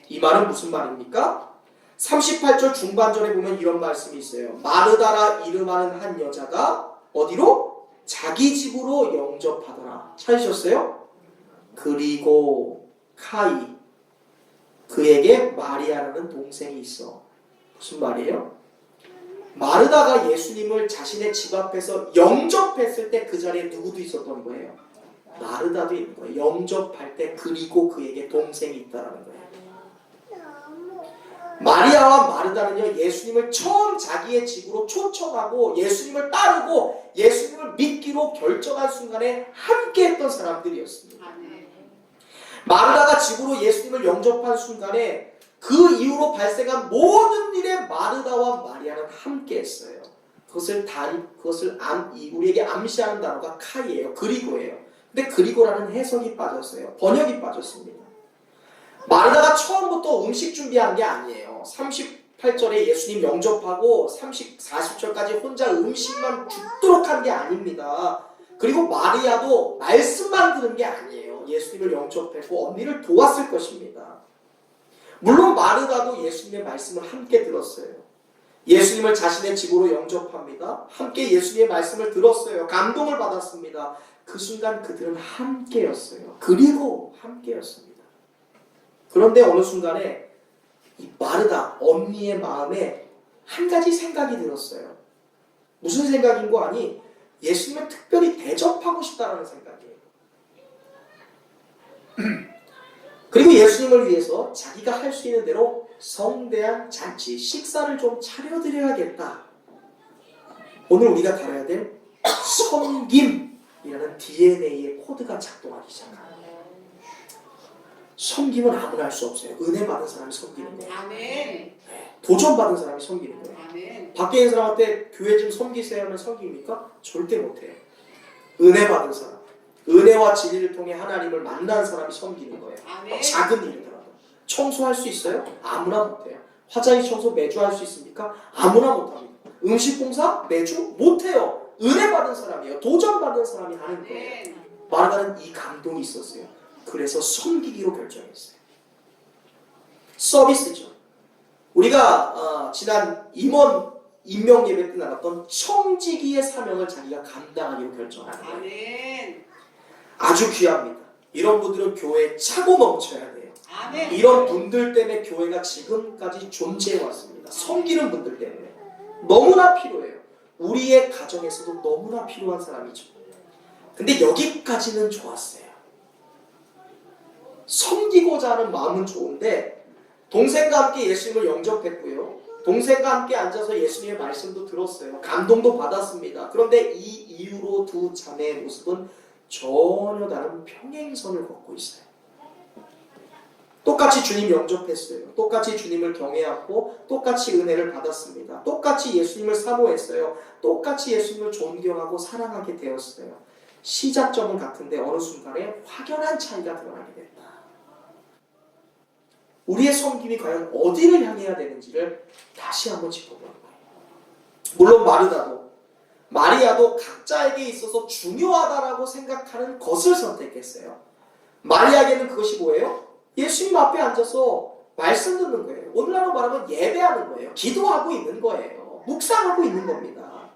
이 말은 무슨 말입니까? 38절 중반절에 보면 이런 말씀이 있어요. 마르다라 이름하는 한 여자가 어디로? 자기 집으로 영접하더라. 찾으셨어요? 그리고 카이, 그에게 마리아라는 동생이 있어. 무슨 말이에요? 마르다가 예수님을 자신의 집 앞에서 영접했을 때 그 자리에 누구도 있었던 거예요? 마르다도 있는 거예요. 영접할 때 그리고 그에게 동생이 있다는 거예요. 마리아와 마르다는요, 예수님을 처음 자기의 집으로 초청하고 예수님을 따르고 예수님을 믿기로 결정한 순간에 함께했던 사람들이었습니다. 마르다가 집으로 예수님을 영접한 순간에 그 이후로 발생한 모든 일에 마르다와 마리아는 함께했어요. 그것을 우리에게 암시하는 단어가 카이예요. 그리고예요. 근데 그리고라는 해석이 빠졌어요. 번역이 빠졌습니다. 마르다가 처음부터 음식 준비한 게 아니에요. 38절에 예수님 영접하고 40절까지 혼자 음식만 줍도록 한 게 아닙니다. 그리고 마리아도 말씀만 들은 게 아니에요. 예수님을 영접했고 언니를 도왔을 것입니다. 물론 마르다도 예수님의 말씀을 함께 들었어요. 예수님을 자신의 집으로 영접합니다. 함께 예수님의 말씀을 들었어요. 감동을 받았습니다. 그 순간 그들은 함께였어요. 그리고 함께였습니다. 그런데 어느 순간에 이 마르다 언니의 마음에 한 가지 생각이 들었어요. 무슨 생각인 거 아니? 예수님을 특별히 대접하고 싶다는 생각이에요. 그리고 예수님을 위해서 자기가 할 수 있는 대로 성대한 잔치, 식사를 좀 차려드려야겠다. 오늘 우리가 다뤄야 될 섬김이라는 DNA의 코드가 작동하기 시작합니다. 섬김은 아무나 할 수 없어요. 은혜 받은 사람이 섬기는 거예요. 아멘. 네, 도전 받은 사람이 섬기는 거예요. 아멘. 밖에 있는 사람한테 교회 좀 섬기세요 하면 섬깁니까? 절대 못해요. 은혜 받은 사람, 은혜와 진리를 통해 하나님을 만난 사람이 섬기는 거예요. 아멘. 작은 일이더라도. 청소할 수 있어요? 아무나 못해요. 화장실 청소 매주 할 수 있습니까? 아무나 못합니다. 음식 봉사 매주 못해요. 은혜 받은 사람이에요. 도전 받은 사람이 하는 거예요. 마르다는 이 감동이 있었어요. 그래서 섬기기로 결정했어요. 서비스죠. 우리가 지난 임원 임명 예배 때 나눴던 청지기의 사명을 자기가 감당하기로 결정하는 거예요. 아멘. 아주 귀합니다. 이런 분들은 교회에 차고 넘쳐야 돼요. 아멘. 이런 분들 때문에 교회가 지금까지 존재해 왔습니다. 섬기는 분들 때문에 너무나 필요해요. 우리의 가정에서도 너무나 필요한 사람이죠. 근데 여기까지는 좋았어요. 섬기고자 하는 마음은 좋은데 동생과 함께 예수님을 영접했고요. 동생과 함께 앉아서 예수님의 말씀도 들었어요. 감동도 받았습니다. 그런데 이 이후로 두 자매의 모습은 전혀 다른 평행선을 걷고 있어요. 똑같이 주님 영접했어요. 똑같이 주님을 경외하고 똑같이 은혜를 받았습니다. 똑같이 예수님을 사모했어요. 똑같이 예수님을 존경하고 사랑하게 되었어요. 시작점은 같은데 어느 순간에 확연한 차이가 드러나게 됐다. 우리의 섬김이 과연 어디를 향해야 되는지를 다시 한번 짚어보는 거예요. 물론 마리아도 각자에게 있어서 중요하다라고 생각하는 것을 선택했어요. 마리아에게는 그것이 뭐예요? 예수님 앞에 앉아서 말씀 듣는 거예요. 오늘날로 말하면 예배하는 거예요. 기도하고 있는 거예요. 묵상하고 있는 겁니다.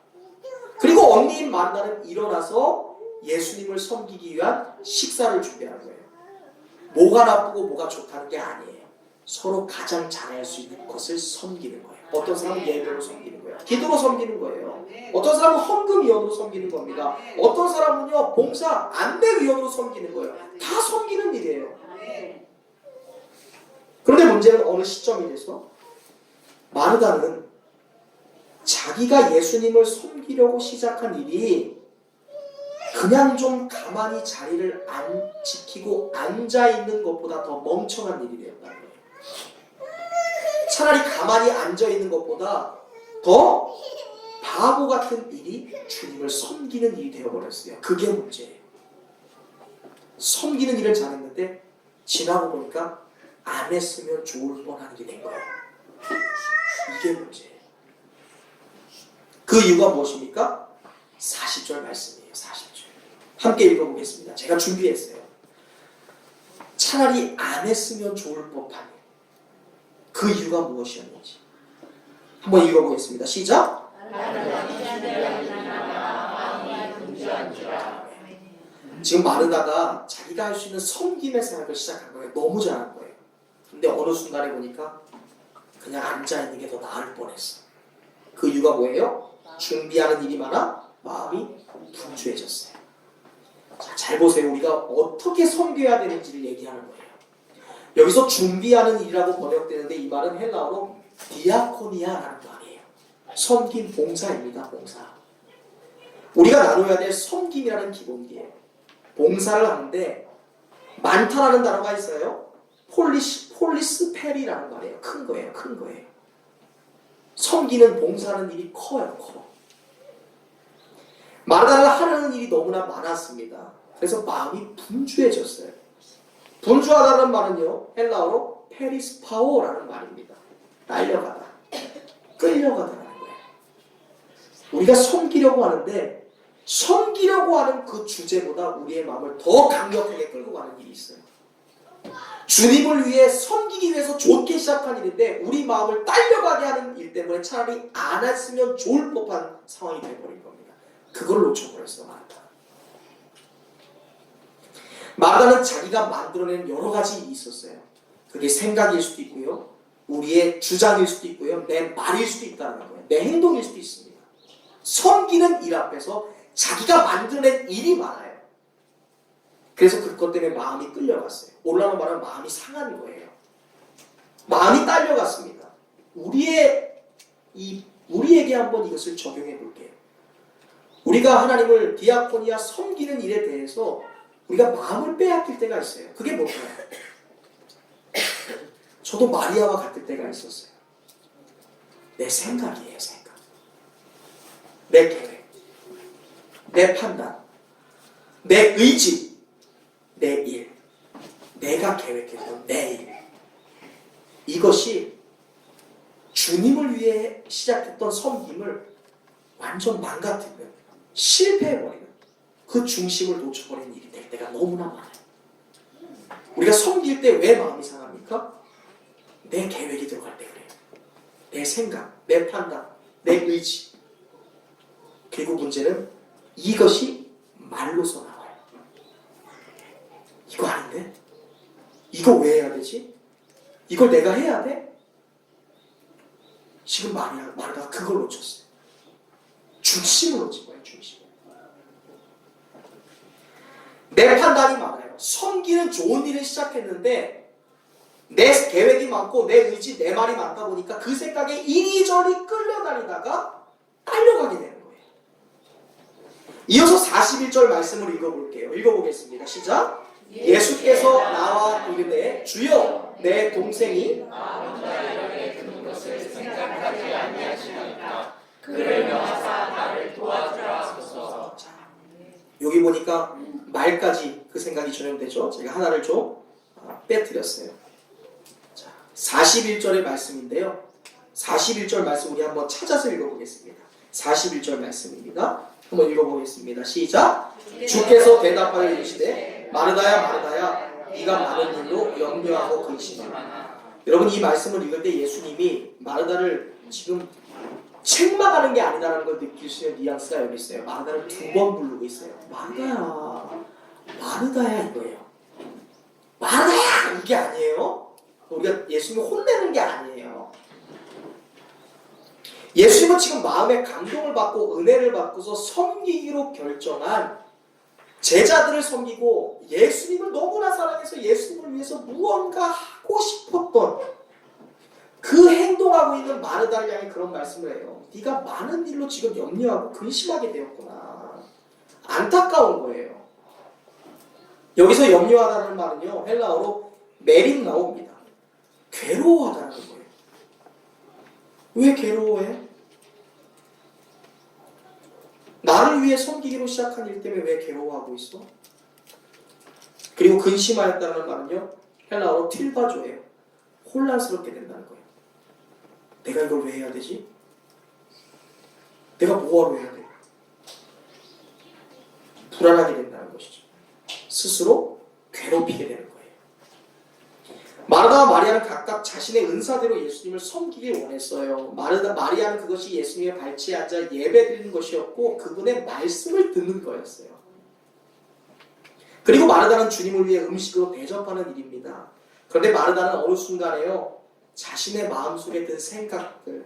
그리고 언니인 마르다는 일어나서 예수님을 섬기기 위한 식사를 준비하는 거예요. 뭐가 나쁘고 뭐가 좋다는 게 아니에요. 서로 가장 잘할 수 있는 것을 섬기는 거예요. 어떤 사람은 예배로 섬기는 거예요. 기도로 섬기는 거예요. 어떤 사람은 헌금위원으로 섬기는 겁니다. 어떤 사람은요 봉사 안배위원으로 섬기는 거예요. 다 섬기는 일이에요. 그런데 문제는 어느 시점이 돼서 마르다는 자기가 예수님을 섬기려고 시작한 일이 그냥 좀 가만히 자리를 안 지키고 앉아있는 것보다 더 멍청한 일이 되었다는 거예요. 차라리 가만히 앉아있는 것보다 더 바보 같은 일이 주님을 섬기는 일이 되어버렸어요. 그게 문제예요. 섬기는 일을 잘했는데 지나고 보니까 안 했으면 좋을 뻔한 일이 된 거예요. 이게 문제예요. 그 이유가 무엇입니까? 40절 말씀이에요. 40절. 함께 읽어보겠습니다. 제가 준비했어요. 차라리 안 했으면 좋을 법한 일. 그 이유가 무엇이었는지 한번 읽어보겠습니다. 시작. 지금 마르다가 자기가 할 수 있는 섬김의 생각을 시작한 거예요. 너무 잘한 거예요. 근데 어느 순간에 보니까 그냥 앉아있는 게 더 나을 뻔했어. 그 이유가 뭐예요? 준비하는 일이 많아 마음이 분주해졌어요. 자, 잘 보세요. 우리가 어떻게 섬겨야 되는지를 얘기하는 거예요. 여기서 준비하는 일이라고 번역되는데 이 말은 헬라어로 디아코니아라는 말이에요. 섬김 봉사입니다. 봉사. 우리가 나눠야 될 섬김이라는 기본기예요. 봉사를 하는데 많다라는 단어가 있어요. 폴리스페리라는 말이에요. 큰 거예요. 큰 거예요. 섬기는 봉사하는 일이 커요. 커. 마르다는 하려는 일이 너무나 많았습니다. 그래서 마음이 분주해졌어요. 분주하다는 말은요. 헬라어로 페리스파오라는 말입니다. 딸려가다. 끌려가다라는 거예요. 우리가 섬기려고 하는데 섬기려고 하는 그 주제보다 우리의 마음을 더 강력하게 끌고 가는 일이 있어요. 주님을 위해 섬기기 위해서 좋게 시작한 일인데 우리 마음을 딸려가게 하는 일 때문에 차라리 안 했으면 좋을 법한 상황이 되어버린 겁니다. 그걸 놓쳐버렸어 마르다. 마르다는 자기가 만들어낸 여러 가지 일이 있었어요. 그게 생각일 수도 있고요, 우리의 주장일 수도 있고요, 내 말일 수도 있다는 거예요. 내 행동일 수도 있습니다. 섬기는 일 앞에서 자기가 만들어낸 일이 많아요. 그래서 그것 때문에 마음이 끌려갔어요. 오늘날로 말하면 마음이 상한 거예요. 마음이 딸려갔습니다. 우리에게 한번 이것을 적용해 볼게요. 우리가 하나님을 디아코니아 섬기는 일에 대해서 우리가 마음을 빼앗길 때가 있어요. 그게 뭘까요? 저도 마리아와 같을 때가 있었어요. 내 생각이에요, 생각. 내 계획, 내 판단, 내 의지, 내 일, 내가 계획했던 내 일. 이것이 주님을 위해 시작했던 섬김을 완전 망가뜨리는, 실패해버리는, 그 중심을 놓쳐버리는 일이 될 때가 너무나 많아요. 우리가 섬길 때 왜 마음이 상합니까? 내 계획이 들어갈 때 그래요. 내 생각, 내 판단, 내 의지. 그리고 문제는 이것이 말로서 나와요. 이거 아닌데? 이거 왜 해야 되지? 이걸 내가 해야 돼? 지금 마르다가 그걸 놓쳤어요. 중심을 놓친 거예요, 중심. 내 판단이 많아요. 섬기는 좋은 일을 시작했는데 내 계획이 많고 내 의지, 내 말이 많다 보니까 그 생각에 이리저리 끌려다니다가 딸려가게 되는 거예요. 이어서 41절 말씀을 읽어볼게요. 읽어보겠습니다. 시작. 예수께서 나와 이르되 주여 내 동생이 생각하지 아니하시니까 그를 명하사 나를 도와주라 하소서. 여기 보니까 말까지 그 생각이 전염되죠. 제가 하나를 좀 빼뜨렸어요. 41절의 말씀인데요. 41절 말씀 우리 한번 찾아서 읽어보겠습니다. 41절 말씀입니다. 한번 읽어보겠습니다. 시작. 주께서 대답하여 이르시되 마르다야 마르다야 네가 많은 일로 염려하고 근심하나. 여러분 이 말씀을 읽을 때 예수님이 마르다를 지금 책망하는 게 아니라는 걸 느낄 수 있는 뉘앙스가 여기 있어요. 마르다를 2번 부르고 있어요. 마르다야 마르다야 이거예요. 마르다야 이게 아니에요. 우리가 예수님을 혼내는 게 아니에요. 예수님은 지금 마음에 감동을 받고 은혜를 받고서 섬기기로 결정한 제자들을 섬기고 예수님을 너무나 사랑해서 예수님을 위해서 무언가 하고 싶었던 그 행동하고 있는 마르다를 향해 그런 말씀을 해요. 네가 많은 일로 지금 염려하고 근심하게 되었구나. 안타까운 거예요. 여기서 염려하다는 말은요, 헬라어로 메린 나옵니다. 괴로워하다는 거예요. 왜 괴로워해? 나를 위해 섬기기로 시작한 일 때문에 왜 괴로워하고 있어? 그리고 근심하였다는 말은요, 헬라어로 틸바조예요. 혼란스럽게 된다는 거예요. 내가 이걸 왜 해야 되지? 내가 뭐하러 해야 돼? 불안하게 된다는 것이죠. 스스로 괴롭히게 되는 거예요. 마르다와 마리아는 각각 자신의 은사대로 예수님을 섬기길 원했어요. 마리아는 그것이 예수님의 발치에 앉아 예배드리는 것이었고 그분의 말씀을 듣는 거였어요. 그리고 마르다는 주님을 위해 음식으로 대접하는 일입니다. 그런데 마르다는 어느 순간에요, 자신의 마음속에 든 생각들,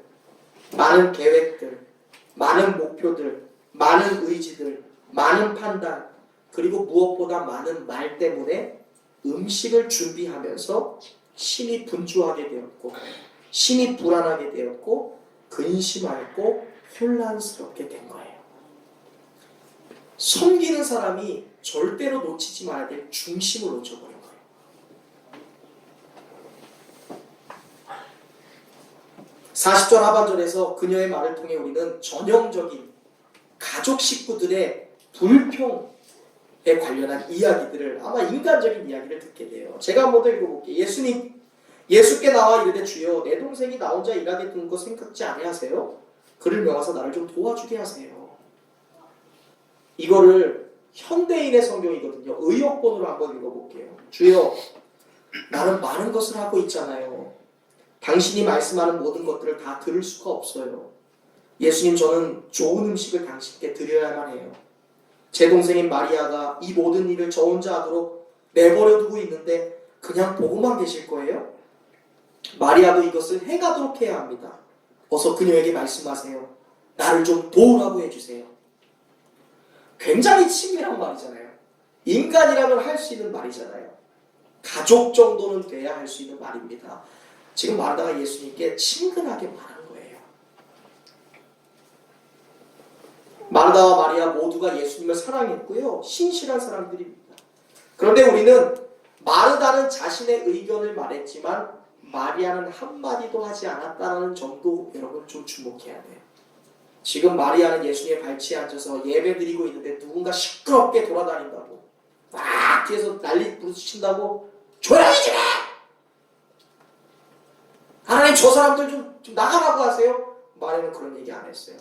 많은 계획들, 많은 목표들, 많은 의지들, 많은 판단, 그리고 무엇보다 많은 말 때문에 음식을 준비하면서 심히 분주하게 되었고 심히 불안하게 되었고 근심하고 혼란스럽게 된 거예요. 섬기는 사람이 절대로 놓치지 말아야 될 중심을 놓쳐버린 거예요. (40절) 하반절에서 그녀의 말을 통해 우리는 전형적인 가족 식구들의 불평 관련한 이야기들을, 아마 인간적인 이야기를 듣게 돼요. 제가 한번 더 읽어볼게요. 예수께 나와 이르되 주여 내 동생이 나 혼자 일하게 두는 거 생각지 아니하세요? 그를 명하사 나를 좀 도와주게 하세요. 이거를 현대인의 성경이거든요. 의역본으로 한번 읽어볼게요. 주여, 나는 많은 것을 하고 있잖아요. 당신이 말씀하는 모든 것들을 다 들을 수가 없어요. 예수님, 저는 좋은 음식을 당신께 드려야만 해요. 제 동생인 마리아가 이 모든 일을 저 혼자 하도록 내버려 두고 있는데 그냥 보고만 계실 거예요? 마리아도 이것을 해가도록 해야 합니다. 어서 그녀에게 말씀하세요. 나를 좀 도우라고 해주세요. 굉장히 친밀한 말이잖아요. 인간이라면 할 수 있는 말이잖아요. 가족 정도는 돼야 할 수 있는 말입니다. 지금 마르다가 예수님께 친근하게 말한 거예요. 마르다와 마리아 모두가 예수님을 사랑했고요. 신실한 사람들입니다. 그런데 우리는 마르다는 자신의 의견을 말했지만 마리아는 한마디도 하지 않았다는 점도 여러분 좀 주목해야 돼요. 지금 마리아는 예수님의 발치에 앉아서 예배 드리고 있는데 누군가 시끄럽게 돌아다닌다고 막 뒤에서 난리 부르친다고 조용히 좀 해! 하나님 저 사람들 좀 나가라고 하세요. 마리아는 그런 얘기 안 했어요.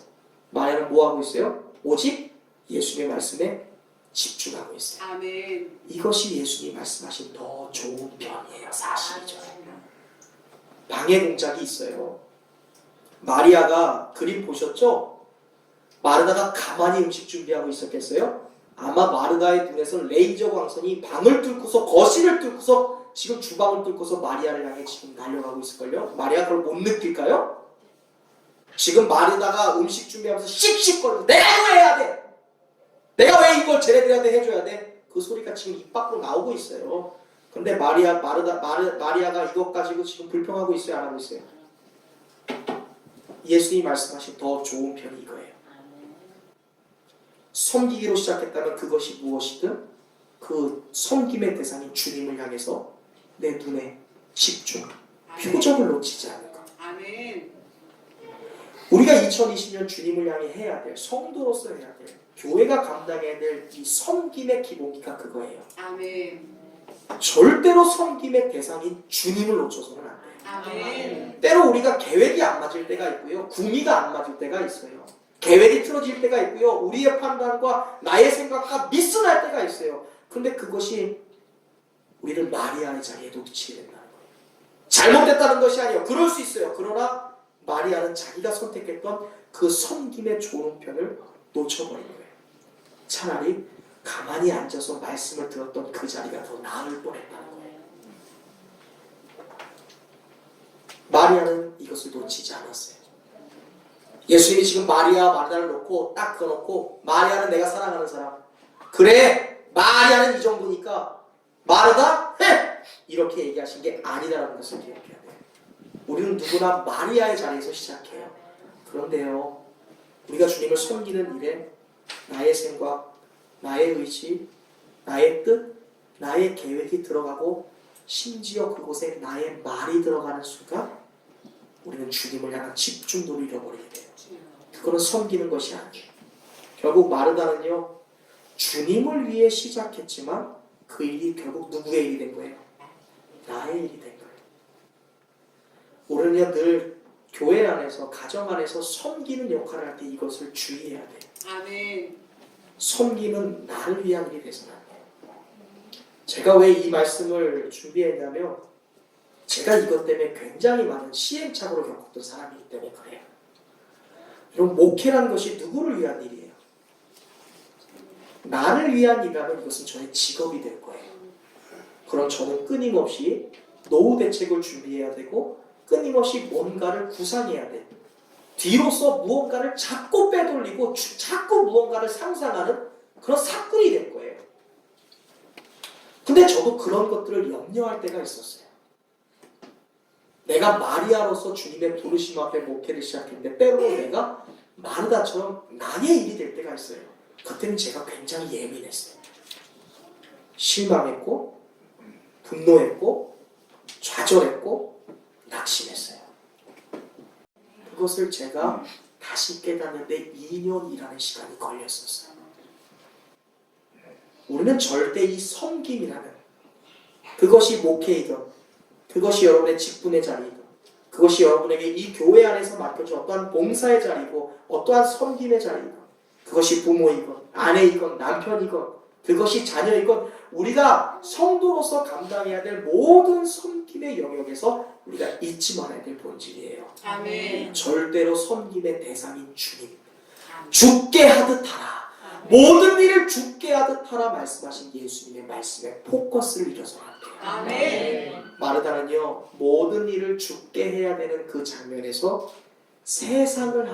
마리아는 뭐 하고 있어요? 오직 예수님의 말씀에 집중하고 있어요. 아멘. 이것이 예수님이 말씀하신 더 좋은 편이에요. 사실이죠. 방해 공작이 있어요. 마리아가 그림 보셨죠? 마르다가 가만히 음식 준비하고 있었겠어요? 아마 마르다의 눈에서 레이저 광선이 방을 뚫고서 거실을 뚫고서 지금 주방을 뚫고서 마리아를 향해 지금 달려가고 있을걸요? 마리아가 그걸 못 느낄까요? 지금 마르다가 음식 준비하면서 씩씩거리고 내가 이거 해야 돼! 내가 왜 이걸 쟤네들한테 해줘야 돼? 그 소리가 지금 입 밖으로 나오고 있어요. 근데 마리아가 이것 가지고 지금 불평하고 있어요? 안 하고 있어요? 예수님이 말씀하신 더 좋은 편이 이거예요. 섬기기로 시작했다면 그것이 무엇이든 그 섬김의 대상인 주님을 향해서 내 눈에 집중, 표정을 놓치지 않는 것. 아멘. 우리가 2020년 주님을 향해 해야 될, 성도로서 해야 될, 교회가 감당해야 될 이 섬김의 기본기가 그거예요. 아멘. 절대로 섬김의 대상인 주님을 놓쳐서는 안 돼요. 아멘. 때로 우리가 계획이 안 맞을 때가 있고요. 구미가 안 맞을 때가 있어요. 계획이 틀어질 때가 있고요. 우리의 판단과 나의 생각과 미스날 때가 있어요. 그런데 그것이 우리를 마리아의 자리에 놓치게 된다는 거예요. 잘못됐다는 것이 아니에요. 그럴 수 있어요. 그러나 마리아는 자기가 선택했던 그 섬김의 좋은 편을 놓쳐버린 거예요. 차라리 가만히 앉아서 말씀을 들었던 그 자리가 더 나을 뻔했다는 거예요. 마리아는 이것을 놓치지 않았어요. 예수님이 지금 마리아 마르다를 놓고 딱 그어놓고 마리아는 내가 사랑하는 사람. 그래 마리아는 이 정도니까 마르다 해! 이렇게 얘기하신 게 아니라는 것을 기억해야 돼요. 우리는 누구나 마리아의 자리에서 시작해요. 그런데요, 우리가 주님을 섬기는 일에 나의 생각, 나의 의지, 나의 뜻, 나의 계획이 들어가고 심지어 그곳에 나의 말이 들어가는 순간 우리는 주님을 향한 집중도를 잃어버리게 돼요. 그거는 섬기는 것이 아니에요. 결국 마르다는요, 주님을 위해 시작했지만 그 일이 결국 누구의 일이 된 거예요? 나의 일이 된 거예요. 우리는요, 늘 교회 안에서, 가정 안에서 섬기는 역할을 할 때 이것을 주의해야 돼요. 아멘. 섬김은 나를 위한 일이 돼서는 안 돼요. 제가 왜 이 말씀을 준비했냐면 제가 이것 때문에 굉장히 많은 시행착오를 겪었던 사람이기 때문에 그래요. 여러분, 목회라는 것이 누구를 위한 일이에요? 나를 위한 일이라면 이것은 저의 직업이 될 거예요. 그럼 저는 끊임없이 노후 대책을 준비해야 되고 끊임없이 뭔가를 구상해야 돼요. 뒤로서 무언가를 자꾸 빼돌리고 자꾸 무언가를 상상하는 그런 사건이 될 거예요. 근데 저도 그런 것들을 염려할 때가 있었어요. 내가 마리아로서 주님의 부르심 앞에 목회를 시작했는데 때로는 내가 마르다처럼 나의 일이 될 때가 있어요. 그때는 제가 굉장히 예민했어요. 실망했고 분노했고 좌절했고 낙심했어요. 그것을 제가 다시 깨닫는데 2년이라는 시간이 걸렸었어요. 우리는 절대 이 섬김이라는 그것이 목회이든 그것이 여러분의 직분의 자리이든 그것이 여러분에게 이 교회 안에서 맡겨진 어떠한 봉사의 자리고 어떠한 섬김의 자리이든 그것이 부모이건 아내이건 남편이건 그것이 자녀이건 우리가 성도로서 감당해야 될 모든 섬김의 영역에서 우리가 잊지 말아야 될 본질이에요. 아멘. 절대로 섬김의 대상인 주님, 죽게 하듯 하라, 모든 일을 죽게 하듯 하라 말씀하신 예수님의 말씀에 포커스를 잃어서는 안 돼요. 아멘. 마르다는요, 모든 일을 죽게 해야 되는 그 장면에서 세상을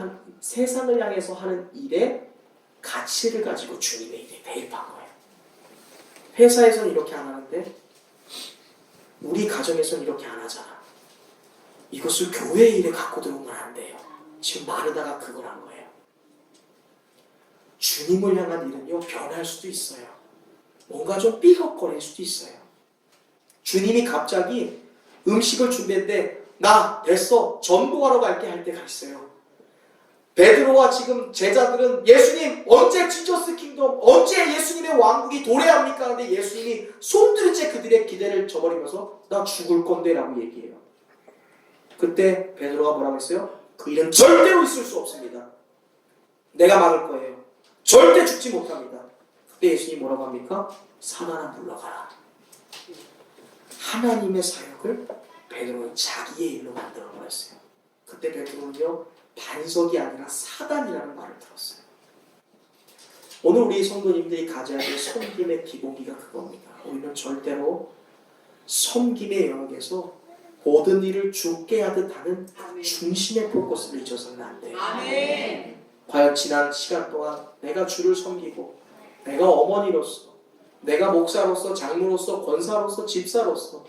향해서 하는 일에 가치를 가지고 주님의 일에 대입한 거예요. 회사에서는 이렇게 안 하는데 우리 가정에서는 이렇게 안 하잖아. 이것을 교회 일에 갖고 들어오면 안 돼요. 지금 마르다가 그걸 한 거예요. 주님을 향한 일은요, 변할 수도 있어요. 뭔가 좀 삐걱거릴 수도 있어요. 주님이 갑자기 음식을 준비했는데 나 됐어 전도하러 갈게 할 때가 있어요. 베드로와 지금 제자들은 예수님 언제 지저스 킹덤, 언제 예수님의 왕국이 도래합니까? 하는데 예수님이 손들이째 그들의 기대를 저버리면서 나 죽을 건데 라고 얘기해요. 그때 베드로가 뭐라고 했어요? 그 일은 절대로 있을 수 없습니다. 내가 막을 거예요. 절대 죽지 못합니다. 그때 예수님이 뭐라고 합니까? 사단아 물러가라. 하나님의 사역을 베드로는 자기의 일로 만들어버렸어요. 그때 베드로는요, 반석이 아니라 사단이라는 말을 들었어요. 오늘 우리 성도님들이 가져야 될 섬김의 기본기가 그겁니다. 우리는 절대로 섬김의 영역에서 모든 일을 죽게 하듯 하는 중심의 포커스를 잊어서는 안 돼요. 아멘. 과연 지난 시간 동안 내가 주를 섬기고 내가 어머니로서, 내가 목사로서, 장로로서, 권사로서, 집사로서,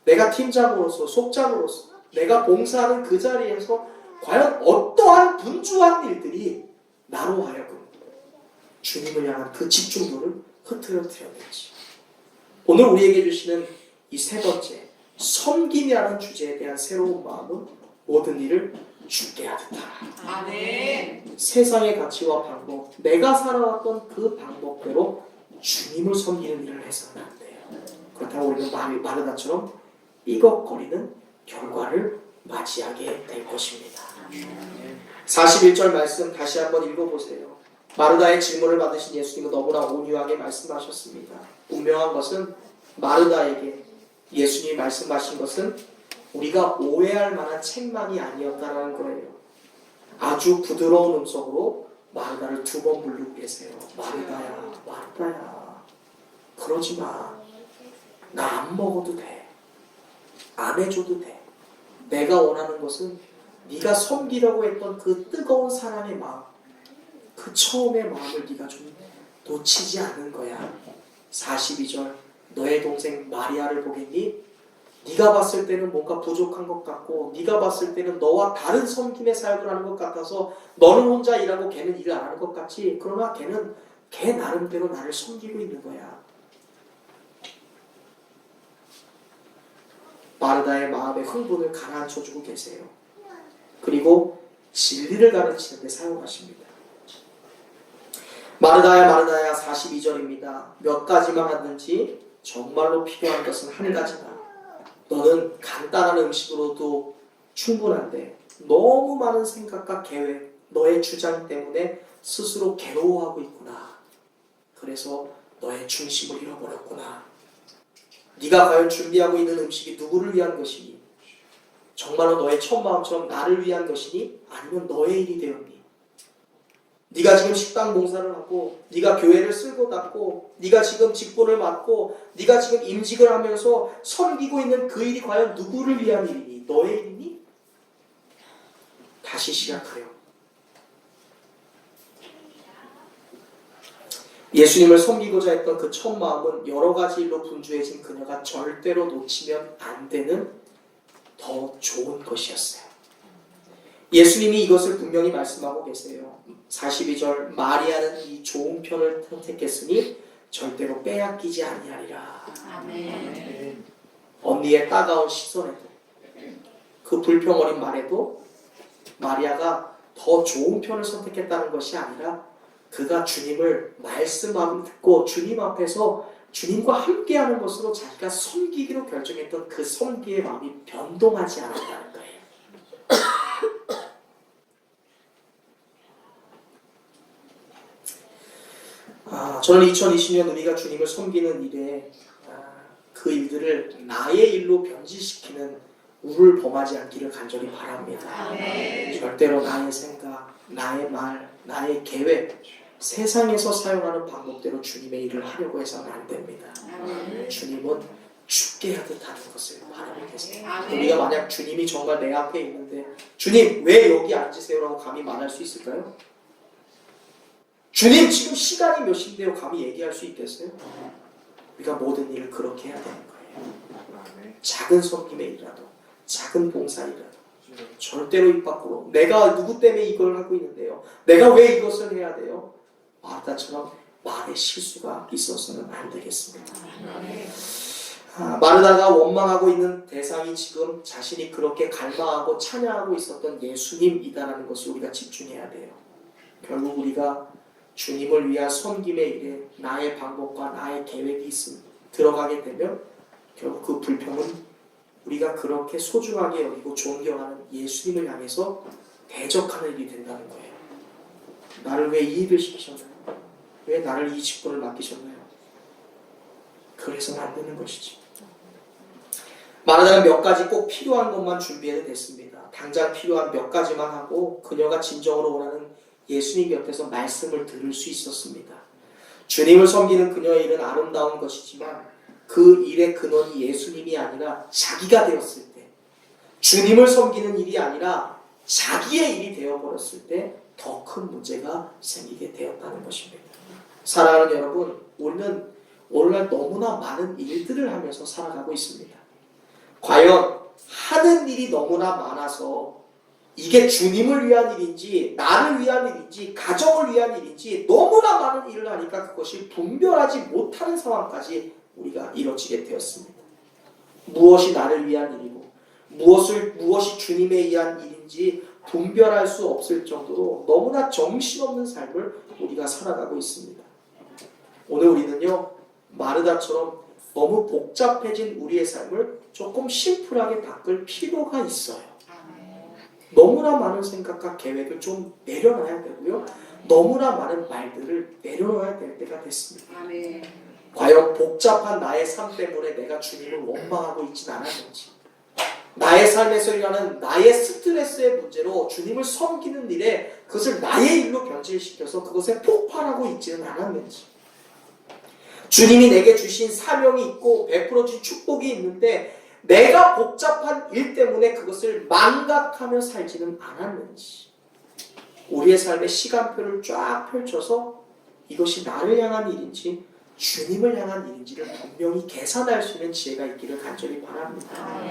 내가 팀장으로서, 속장으로서, 내가 봉사하는 그 자리에서 과연 어떠한 분주한 일들이 나로 하여금 주님을 향한 그 집중도를 흐트러뜨렸는지. 오늘 우리에게 주시는 이 세 번째, 섬김이라는 주제에 대한 새로운 마음은 모든 일을 죽게 하듯 하라. 아멘. 세상의 가치와 방법, 내가 살아왔던 그 방법대로 주님을 섬기는 일을 해서는 안 돼요. 그렇다고 우리는 마르다처럼 삐걱거리는 결과를 맞이하게 될 것입니다. 41절 말씀 다시 한번 읽어보세요. 마르다의 질문을 받으신 예수님은 너무나 온유하게 말씀하셨습니다. 분명한 것은 마르다에게 예수님이 말씀하신 것은 우리가 오해할 만한 책망이 아니었다라는 거예요. 아주 부드러운 음성으로 마르다를 두 번 부르고 계세요. 마르다야, 마르다야, 그러지 마. 나 안 먹어도 돼. 안 해줘도 돼. 내가 원하는 것은 네가 섬기려고 했던 그 뜨거운 사랑의 마음, 그 처음의 마음을 네가 좀 놓치지 않은 거야. 42절, 너의 동생 마리아를 보겠니? 네가 봤을 때는 뭔가 부족한 것 같고, 네가 봤을 때는 너와 다른 섬김의 사역을 하는 것 같아서 너는 혼자 일하고 걔는 일을 안 하는 것 같지. 그러나 걔는 걔 나름대로 나를 섬기고 있는 거야. 마르다의 마음의 흥분을 가라앉혀주고 계세요. 그리고 진리를 가르치는 데 사용하십니다. 마르다야, 마르다야, 42절입니다. 몇 가지만 하든지 정말로 필요한 것은 한 가지다. 너는 간단한 음식으로도 충분한데 너무 많은 생각과 계획, 너의 주장 때문에 스스로 괴로워하고 있구나. 그래서 너의 중심을 잃어버렸구나. 네가 과연 준비하고 있는 음식이 누구를 위한 것이니? 정말로 너의 첫 마음처럼 나를 위한 것이니? 아니면 너의 일이 되었니? 네가 지금 식당 봉사를 하고, 네가 교회를 쓸고 닦고, 네가 지금 직분을 맡고, 네가 지금 임직을 하면서 섬기고 있는 그 일이 과연 누구를 위한 일이니? 너의 일이니? 다시 시작하여. 예수님을 섬기고자 했던 그 첫 마음은 여러 가지 일로 분주해진 그녀가 절대로 놓치면 안 되는 더 좋은 것이었어요. 예수님이 이것을 분명히 말씀하고 계세요. 42절, 마리아는 이 좋은 편을 선택했으니 절대로 빼앗기지 아니하리라. 아멘. 언니의 따가운 시선에도, 그 불평 어린 말에도 마리아가 더 좋은 편을 선택했다는 것이 아니라 그가 주님을 말씀하고 듣고 주님 앞에서 주님과 함께하는 것으로 자기가 섬기기로 결정했던 그 섬기의 마음이 변동하지 않았다는 거예요. 저는 2020년 우리가 주님을 섬기는 일에 그 일들을 나의 일로 변질시키는 우를 범하지 않기를 간절히 바랍니다. 절대로 나의 생각, 나의 말, 나의 계획, 세상에서 사용하는 방법대로 주님의 일을 하려고 해서는 안 됩니다. 주님은 죽게 하듯 하는 것을 바라고 계세요. 우리가 만약 주님이 정말 내 앞에 있는데 주님 왜 여기 앉으세요라고 감히 말할 수 있을까요? 주님 지금 시간이 몇 시인데요 감히 얘기할 수 있겠어요? 우리가 모든 일을 그렇게 해야 되는 거예요. 작은 섬김의 일이라도 작은 봉사일이라도 절대로 입 밖으로 내가 누구 때문에 이걸 하고 있는데요 내가 왜 이것을 해야 돼요? 마르다처럼 말에 실수가 있어서는 안 되겠습니다. 마르다가 원망하고 있는 대상이 지금 자신이 그렇게 갈망하고 찬양하고 있었던 예수님이다라는 것을 우리가 집중해야 돼요. 결국 우리가 주님을 위한 섬김의 일에 나의 방법과 나의 계획이 들어가게 되면 결국 그 불평은 우리가 그렇게 소중하게 여기고 존경하는 예수님을 향해서 대적하는 일이 된다는 거예요. 나를 왜 이 일을 시키셨나요? 왜 나를 이 직분을 맡기셨나요? 그래서는 안 되는 것이지. 마르다는 몇 가지 꼭 필요한 것만 준비해도 됐습니다. 당장 필요한 몇 가지만 하고 그녀가 진정으로 원하는 예수님 곁에서 말씀을 들을 수 있었습니다. 주님을 섬기는 그녀의 일은 아름다운 것이지만 그 일의 근원이 예수님이 아니라 자기가 되었을 때, 주님을 섬기는 일이 아니라 자기의 일이 되어버렸을 때 더 큰 문제가 생기게 되었다는 것입니다. 사랑하는 여러분, 우리는 오늘날 너무나 많은 일들을 하면서 살아가고 있습니다. 과연 하는 일이 너무나 많아서 이게 주님을 위한 일인지 나를 위한 일인지 가정을 위한 일인지 너무나 많은 일을 하니까 그것이 분별하지 못하는 상황까지 우리가 이뤄지게 되었습니다. 무엇이 나를 위한 일이고 무엇이 주님에 의한 일인지 분별할 수 없을 정도로 너무나 정신없는 삶을 우리가 살아가고 있습니다. 오늘 우리는요 마르다처럼 너무 복잡해진 우리의 삶을 조금 심플하게 바꿀 필요가 있어요. 너무나 많은 생각과 계획을 좀 내려놔야 되고요. 너무나 많은 말들을 내려놓아야 될 때가 됐습니다. 과연 복잡한 나의 삶 때문에 내가 주님을 원망하고 있진 않았는지, 나의 삶에서 일어나는 나의 스트레스의 문제로 주님을 섬기는 일에 그것을 나의 일로 변질시켜서 그것에 폭발하고 있지는 않았는지, 주님이 내게 주신 사명이 있고 베풀어 주신 축복이 있는데 내가 복잡한 일 때문에 그것을 망각하며 살지는 않았는지, 우리의 삶의 시간표를 쫙 펼쳐서 이것이 나를 향한 일인지 주님을 향한 일인지를 분명히 계산할 수 있는 지혜가 있기를 간절히 바랍니다.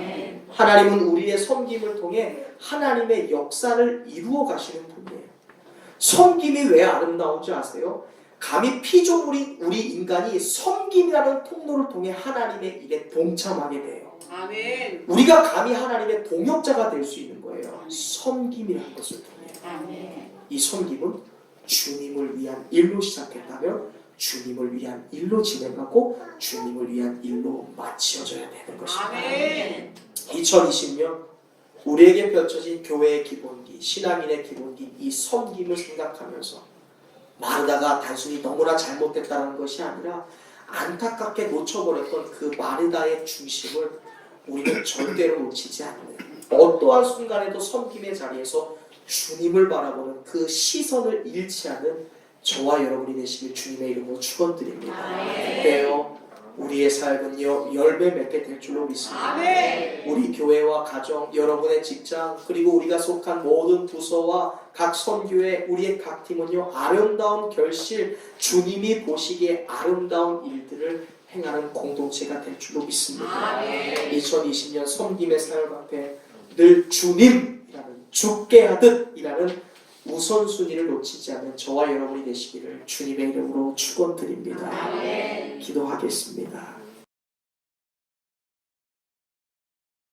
하나님은 우리의 섬김을 통해 하나님의 역사를 이루어 가시는 분이에요. 섬김이 왜 아름다운지 아세요? 감히 피조물인 우리 인간이 섬김이라는 통로를 통해 하나님의 일에 동참하게 돼요. 우리가 감히 하나님의 동역자가 될 수 있는 거예요. 섬김이라는 것을 통해. 이 섬김은 주님을 위한 일로 시작했다면 주님을 위한 일로 진행하고 주님을 위한 일로 마치어져야 되는 것입니다. 2020년 우리에게 펼쳐진 교회의 기본기, 신앙인의 기본기, 이 섬김을 생각하면서 마르다가 단순히 너무나 잘못됐다는 것이 아니라 안타깝게 놓쳐버렸던 그 마르다의 중심을 우리는 절대로 놓치지 않는, 어떠한 순간에도 섬김의 자리에서 주님을 바라보는 그 시선을 잃지 않는 저와 여러분이 되시길 주님의 이름으로 축원드립니다. 그때요 우리의 삶은요 열매 맺게 될 줄로 믿습니다. 우리 교회와 가정, 여러분의 직장, 그리고 우리가 속한 모든 부서와 각 선교회, 우리의 각 팀은요 아름다운 결실, 주님이 보시기에 아름다운 일들을 행하는 공동체가 될 줄로 믿습니다. 2020년 섬김의 삶 앞에 늘 주님이라는, 죽게 하듯이라는 우선순위를 놓치지 않는 저와 여러분이 되시기를 주님의 이름으로 축원드립니다. 기도하겠습니다.